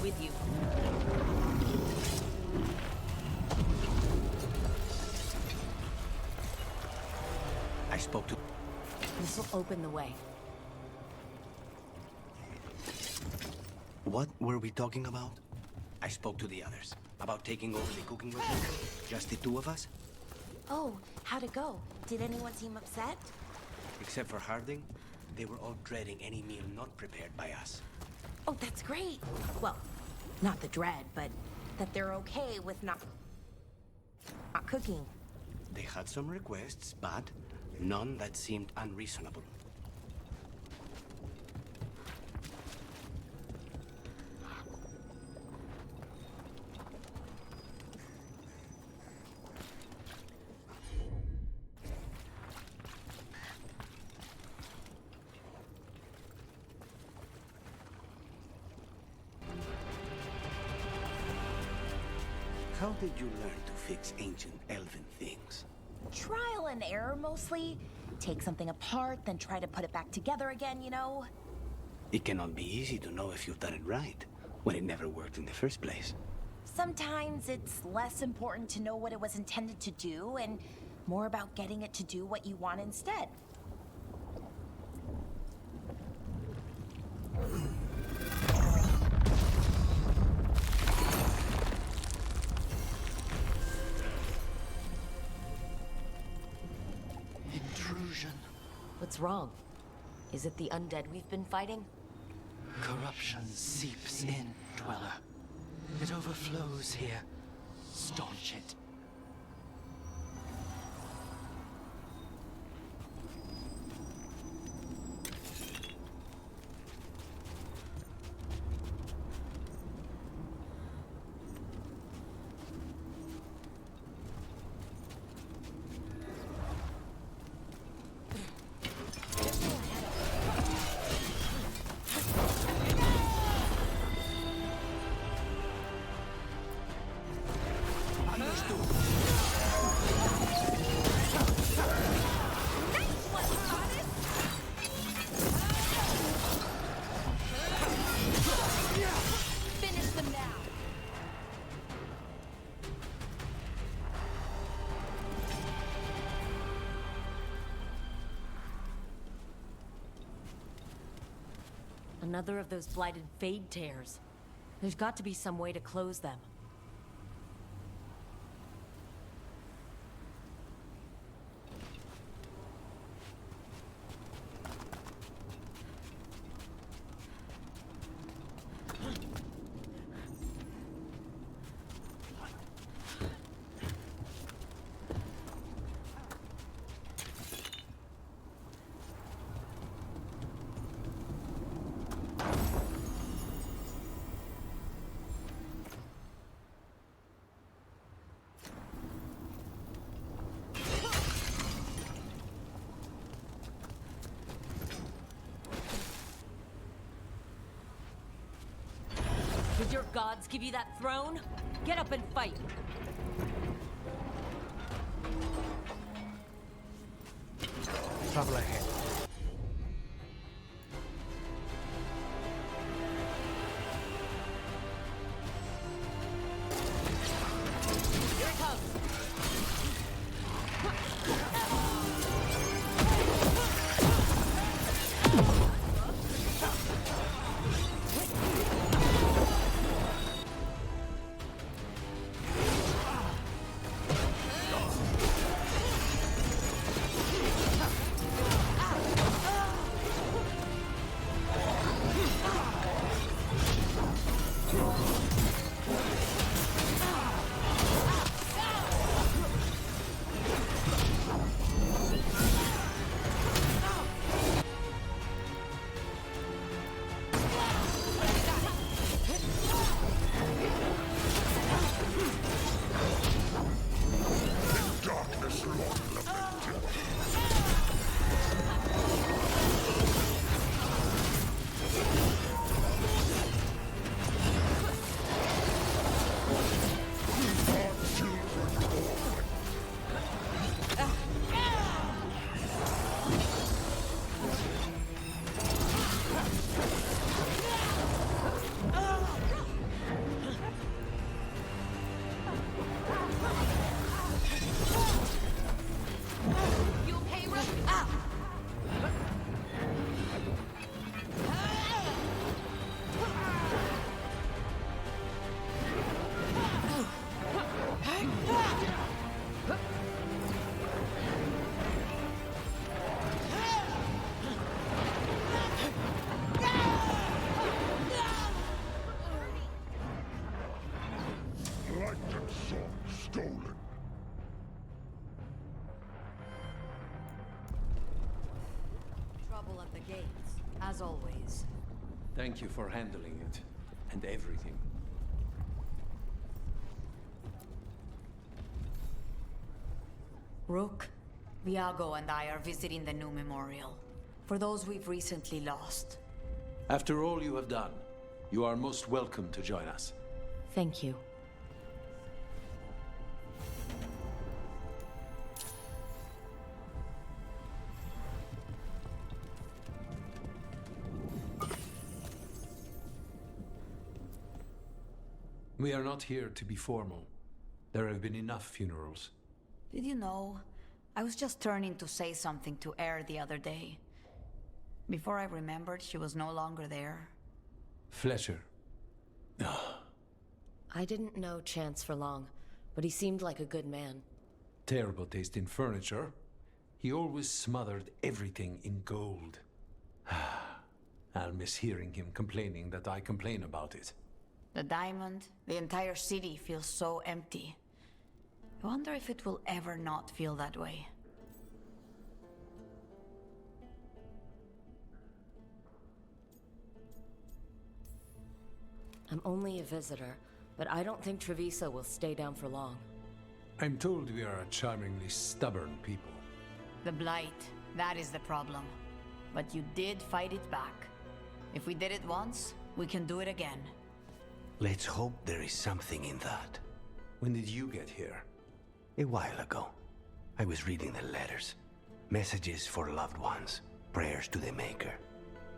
with you. I spoke to... This will open the way. What were we talking about? I spoke to the others. About taking over the cooking restaurant. Just the two of us? Oh, how'd it go? Did anyone seem upset? Except for Harding, they were all dreading any meal not prepared by us. Oh, that's great. Well, not the dread, but that they're okay with not cooking. They had some requests, but none that seemed unreasonable. How did you learn to fix ancient elven things? Trial and error, mostly. Take something apart, then try to put it back together again, you know? It cannot be easy to know if you've done it right, when it never worked in the first place. Sometimes it's less important to know what it was intended to do, and more about getting it to do what you want instead. Intrusion. What's wrong? Is it the undead we've been fighting? Corruption seeps in, Dweller. It overflows here. Staunch it. Finish them now! Another of those blighted fade tears. There's got to be some way to close them. Did your gods give you that throne? Get up and fight! Trouble ahead. Here it comes! son stolen. Trouble at the gates, as always. Thank you for handling it, and everything. Rook, Viago and I are visiting the new memorial. For those we've recently lost. After all you have done, you are most welcome to join us. Thank you. We are not here to be formal. There have been enough funerals. Did you know? I was just turning to say something to Air the other day. Before I remembered, she was no longer there. Fletcher. I didn't know Chance for long, but he seemed like a good man. Terrible taste in furniture. He always smothered everything in gold. I'll miss hearing him complaining that I complain about it. The diamond, the entire city feels so empty. I wonder if it will ever not feel that way. I'm only a visitor, but I don't think Treviso will stay down for long. I'm told we are a charmingly stubborn people. The Blight, that is the problem. But you did fight it back. If we did it once, we can do it again. Let's hope there is something in that. When did you get here? A while ago. I was reading the letters. Messages for loved ones. Prayers to the Maker.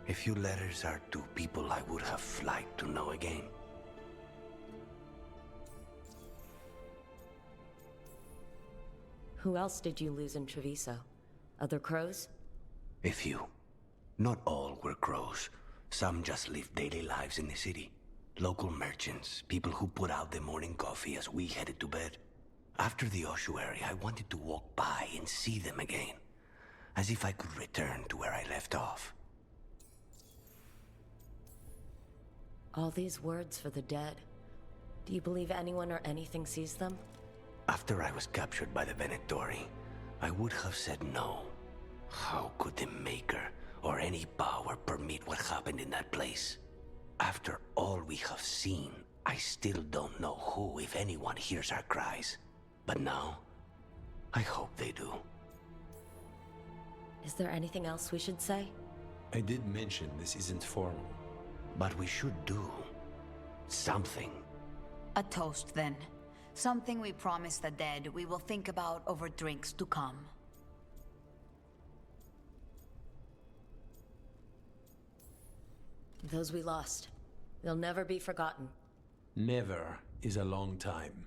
A few letters are to people I would have liked to know again. Who else did you lose in Treviso? Other crows? A few. Not all were crows. Some just lived daily lives in the city. Local merchants, people who put out the morning coffee as we headed to bed. After the ossuary, I wanted to walk by and see them again. As if I could return to where I left off. All these words for the dead. Do you believe anyone or anything sees them? After I was captured by the Venatori, I would have said no. How could the Maker or any power permit what happened in that place? After all we have seen, I still don't know who, if anyone, hears our cries. But now, I hope they do. Is there anything else we should say? I did mention this isn't formal. But we should do something. A toast, then. Something we promise the dead we will think about over drinks to come. Those we lost. They'll never be forgotten. Never is a long time.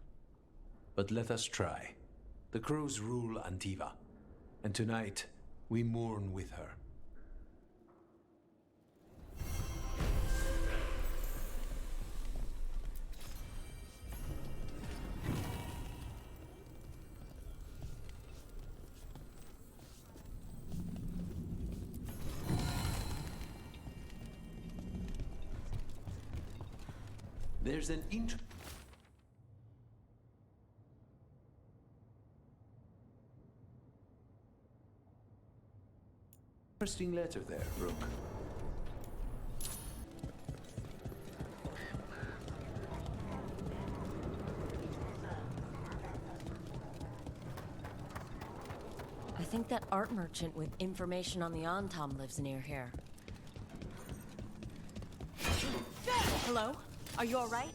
But let us try. The crows rule Antiva, and tonight we mourn with her. There's an interesting letter there, Rook. I think that art merchant with information on the Antom lives near here. Hello? Are you alright?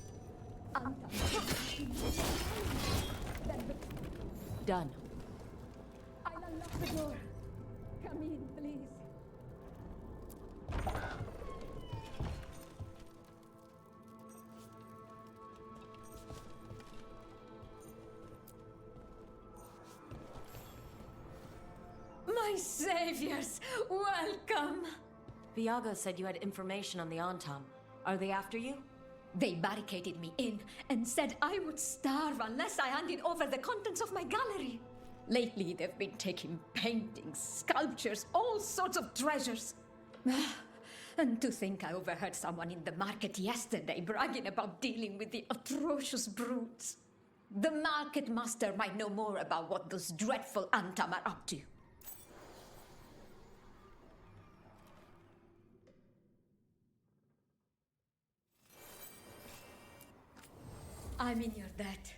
Done. I'll unlock the door. Come in, please. My saviors, welcome! Viago said you had information on the Antom. Are they after you? They barricaded me in and said I would starve unless I handed over the contents of my gallery. Lately, they've been taking paintings, sculptures, all sorts of treasures. And to think I overheard someone in the market yesterday bragging about dealing with the atrocious brutes. The market master might know more about what those dreadful Antam are up to. I'm in your debt.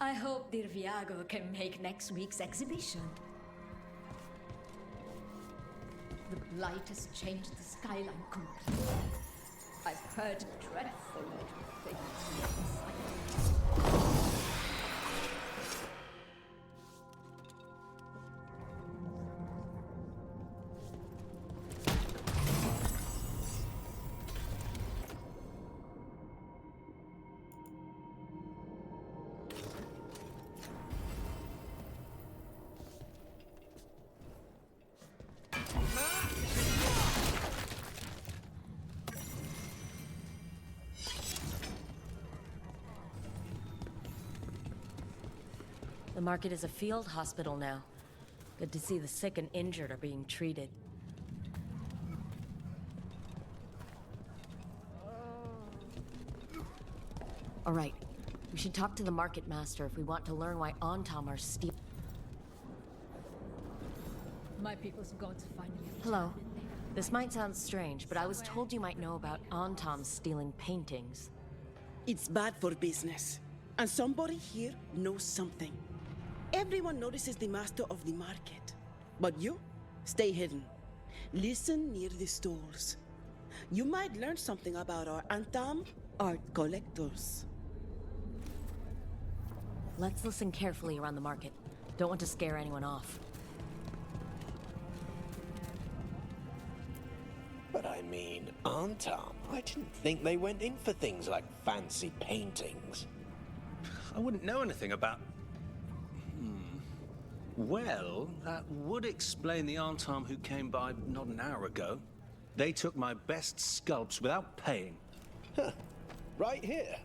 I hope dear Viago can make next week's exhibition. The blight has changed the skyline completely. I've heard dreadful things. The market is a field hospital now. Good to see the sick and injured are being treated. All right, we should talk to the market master if we want to learn why Antam are stealing. My people's gods finally. Hello. This might sound strange, but I was told you might know about Antam stealing paintings. It's bad for business. And somebody here knows something. Everyone notices the master of the market. But you, stay hidden. Listen near the stores. You might learn something about our Antam art collectors. Let's listen carefully around the market. Don't want to scare anyone off. But I mean, Antam, I didn't think they went in for things like fancy paintings. I wouldn't know anything about... Well, that would explain the Antam who came by not an hour ago. They took my best sculpts without paying. Huh. Right here?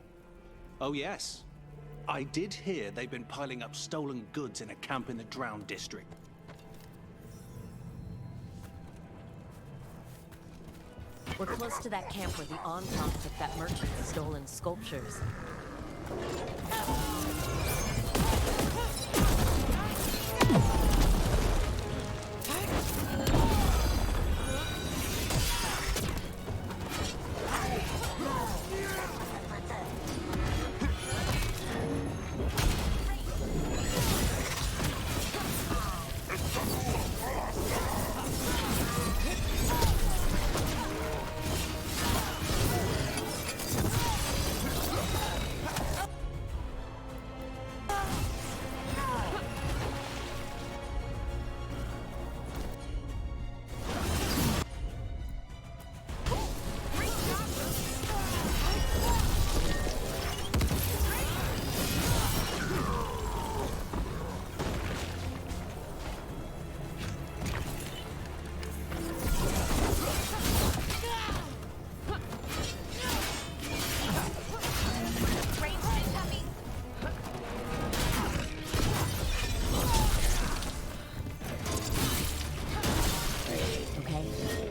Oh, yes. I did hear they've been piling up stolen goods in a camp in the Drown district. We're close to that camp where the Antam took that merchant's stolen sculptures.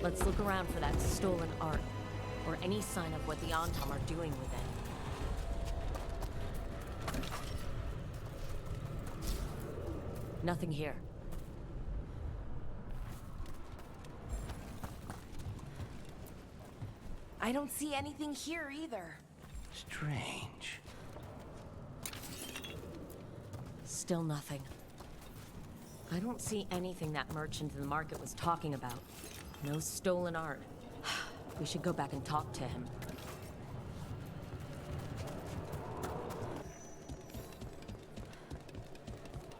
Let's look around for that stolen art, or any sign of what the Antam are doing with it. Nothing here. I don't see anything here either. Strange. Still nothing. I don't see anything that merchant in the market was talking about. No stolen art. We should go back and talk to him.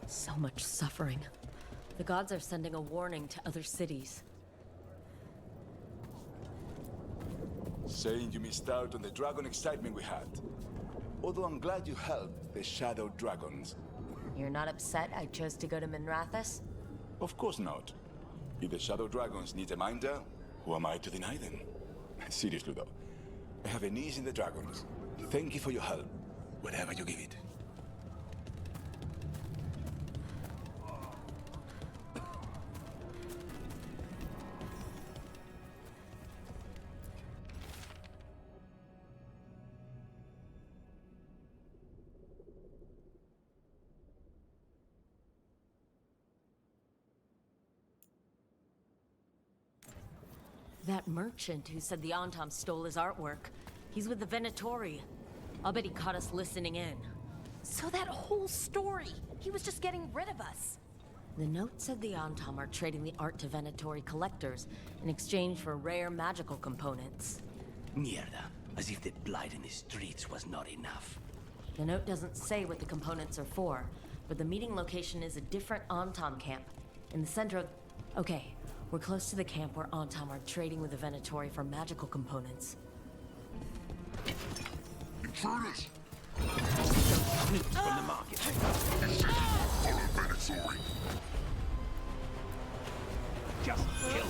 So much suffering. The gods are sending a warning to other cities. Saying you missed out on the dragon excitement we had. Although I'm glad you helped the Shadow Dragons. You're not upset I chose to go to Minrathous? Of course not. If the Shadow Dragons need a minder, who am I to deny them? Seriously though, I have a niece in the Dragons. Thank you for your help, whatever you give it. That merchant who said the Antom stole his artwork. He's with the Venatori. I'll bet he caught us listening in. So that whole story, he was just getting rid of us. The note said the Antom are trading the art to Venatori collectors in exchange for rare magical components. Mierda. As if the blight in the streets was not enough. The note doesn't say what the components are for, but the meeting location is a different Antom camp. In the center of... Okay, we're close to the camp where Antom are trading with the Venatori for magical components. Intruders! From the market. Follow Venatori. Just kill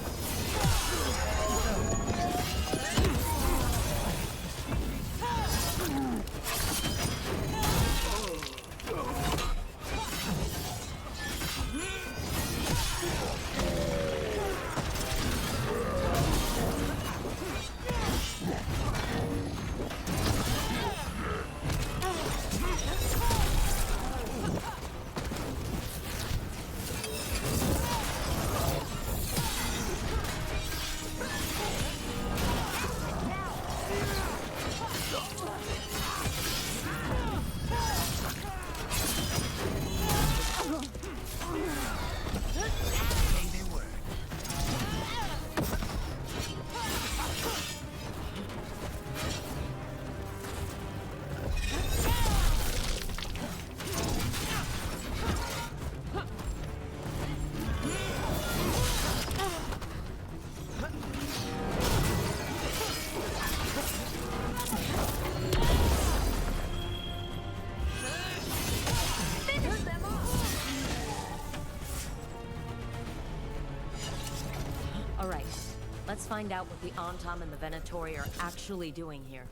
Let's find out what the Antom and the Venatori are actually doing here.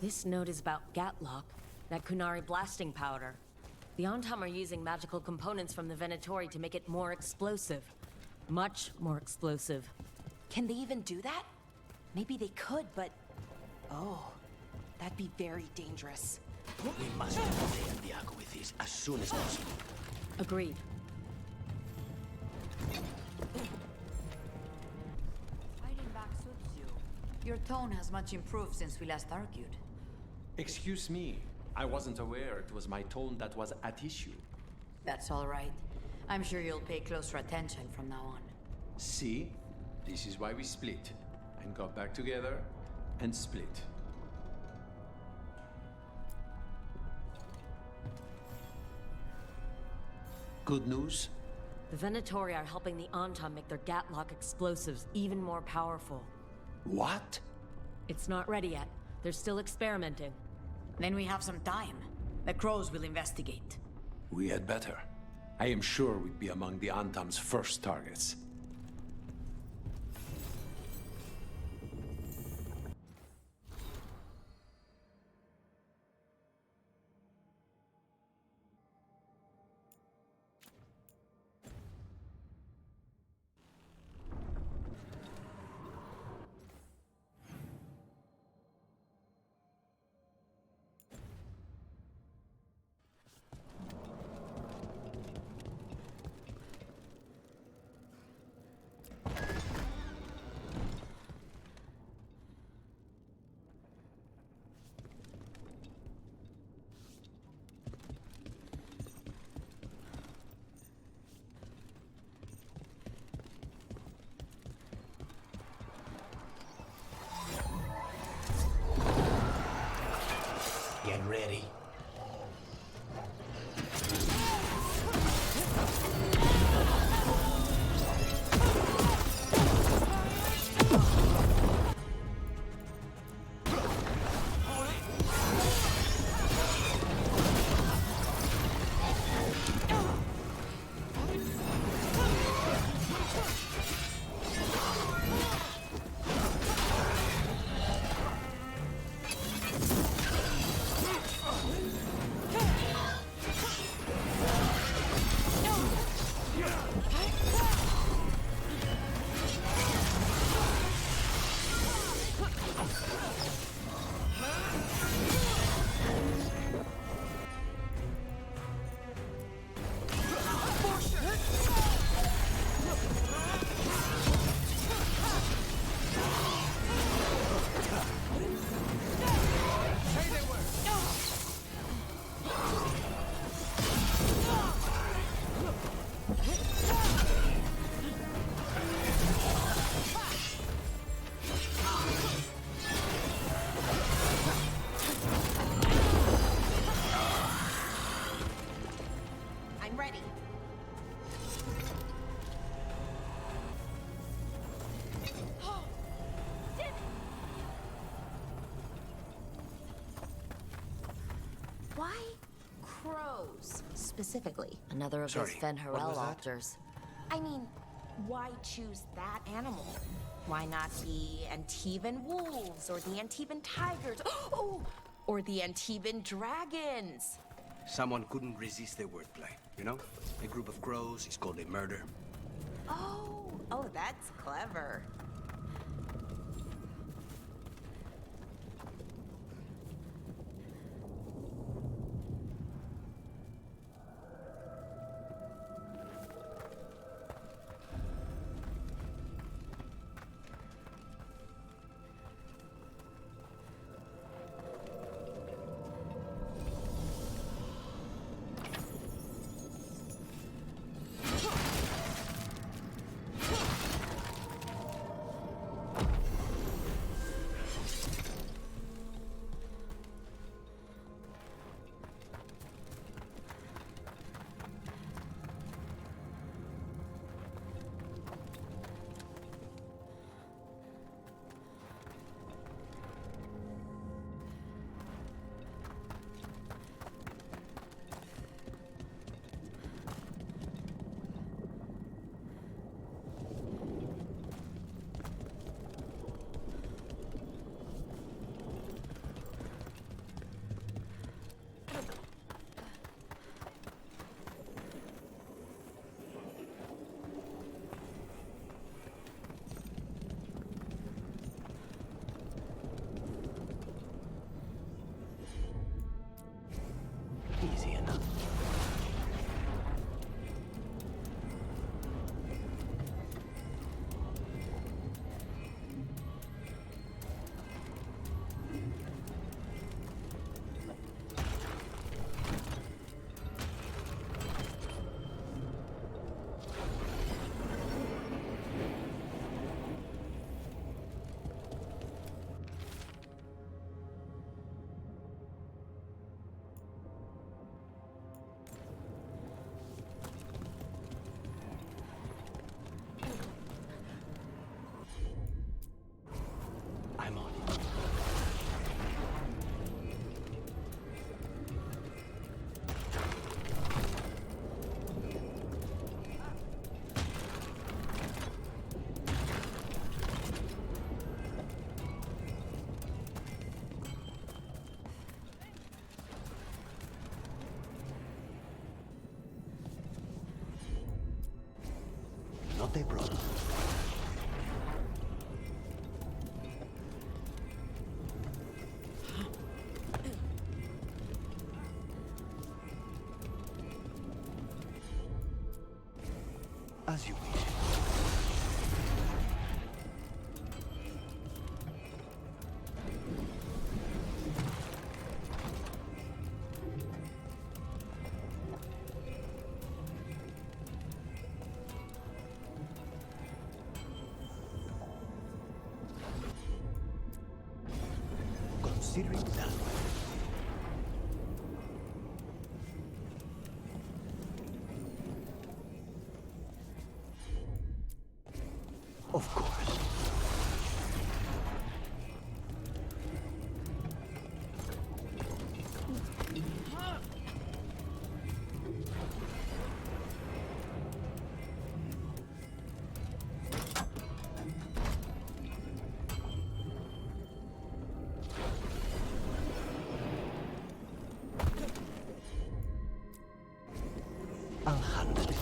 This note is about Gatlock, that Kunari blasting powder. The Antom are using magical components from the Venatori to make it more explosive. Much more explosive. Can they even do that? Maybe they could, but... Oh, that'd be very dangerous. We must get El Diaco with this as soon as possible. Agreed. Fighting back suits you. Your tone has much improved since we last argued. Excuse me. I wasn't aware it was my tone that was at issue. That's all right. I'm sure you'll pay closer attention from now on. See? This is why we split. And got back together, and split. Good news? The Venatori are helping the Antom make their Gatlock explosives even more powerful. What? It's not ready yet. They're still experimenting. Then we have some time. The Crows will investigate. We had better. I am sure we'd be among the Antom's first targets. Get ready. Why crows, specifically? Another of those Sorry, Fen what was that? altars. I mean, why choose that animal? Why not the Antivan wolves, or the Antivan tigers, oh, or the Antivan dragons? Someone couldn't resist their wordplay, you know? A group of crows is called a murder. Oh, that's clever. Easy enough. I'm on it. Not a problem. As you wish. Considering that. Of course. I'll handle it.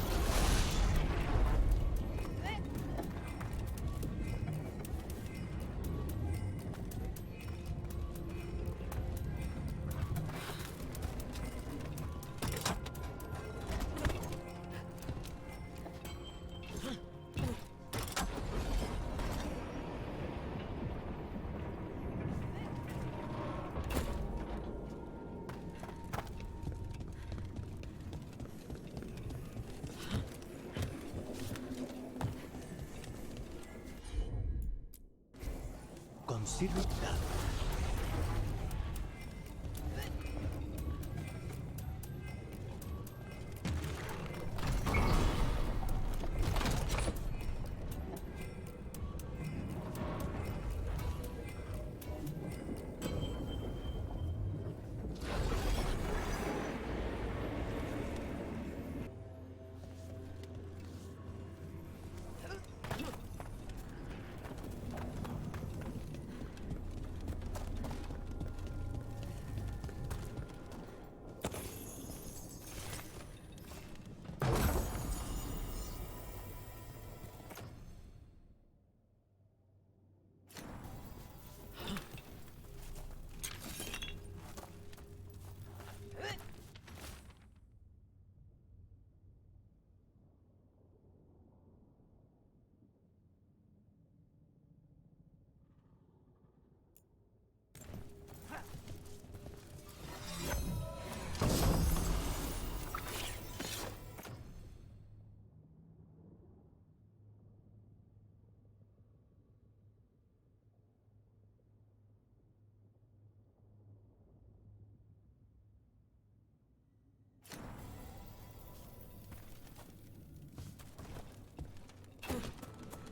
Consider it done.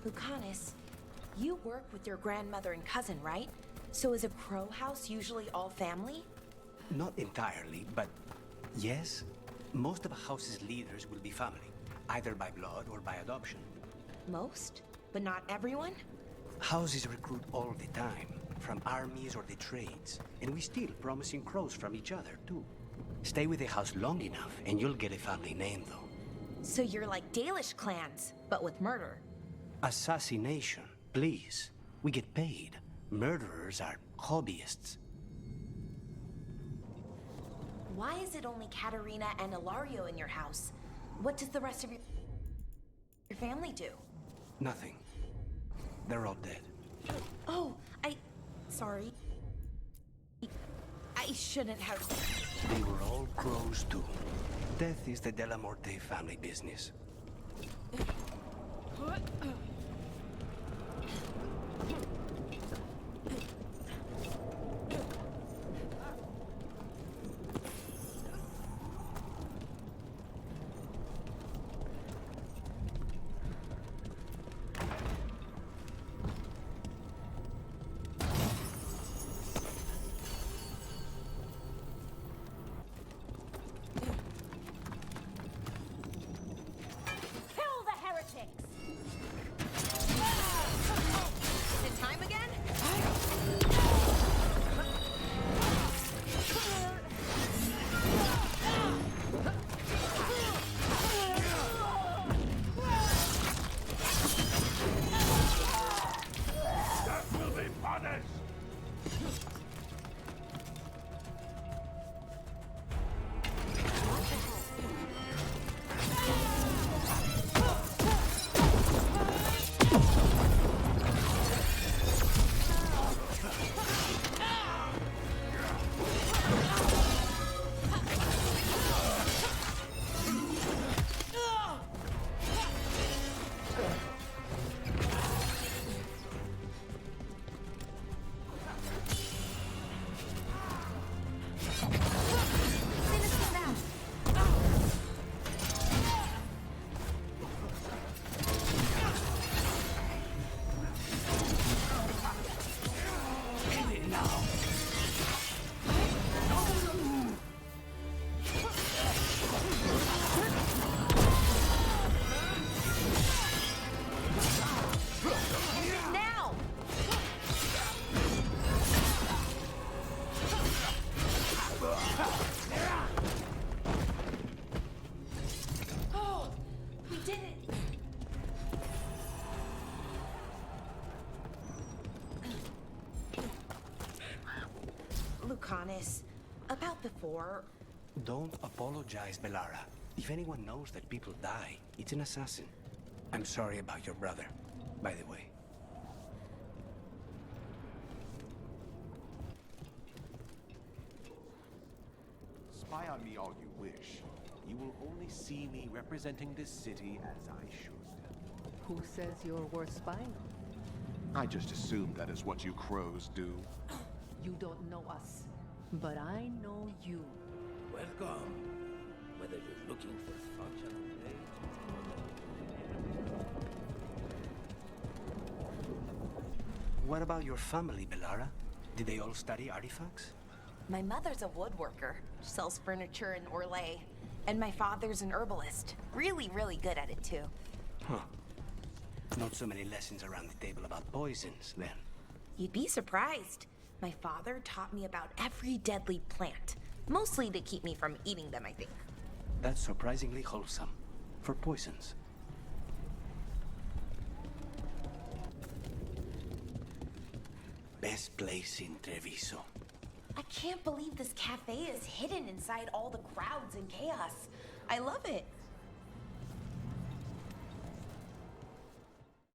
Lucanus, you work with your grandmother and cousin, right? So is a crow house usually all family? Not entirely, but yes. Most of a house's leaders will be family, either by blood or by adoption. Most, but not everyone? Houses recruit all the time, from armies or the trades, and we steal promising crows from each other, too. Stay with the house long enough, and you'll get a family name, though. So you're like Dalish clans, but with murder. Assassination, please. We get paid. Murderers are hobbyists. Why is it only Katerina and Ilario in your house? What does the rest of your family do? Nothing. They're all dead. Oh, sorry. I shouldn't have... They were all crows, too. Death is the De La Morte family business. Lucanus, about before... Don't apologize, Bellara. If anyone knows that people die, it's an assassin. I'm sorry about your brother, by the way. Spy on me all you wish. You will only see me representing this city as I should. Who says you're worth spying on? I just assumed that is what you crows do. You don't know us, but I know you. Welcome. Whether you're looking for functional What about your family, Bellara? Did they all study artifacts? My mother's a woodworker. She sells furniture in Orlais. And my father's an herbalist. Really, really good at it, too. Huh. Not so many lessons around the table about poisons, then. You'd be surprised. My father taught me about every deadly plant. Mostly to keep me from eating them, I think. That's surprisingly wholesome. For poisons. Best place in Treviso. I can't believe this cafe is hidden inside all the crowds and chaos. I love it.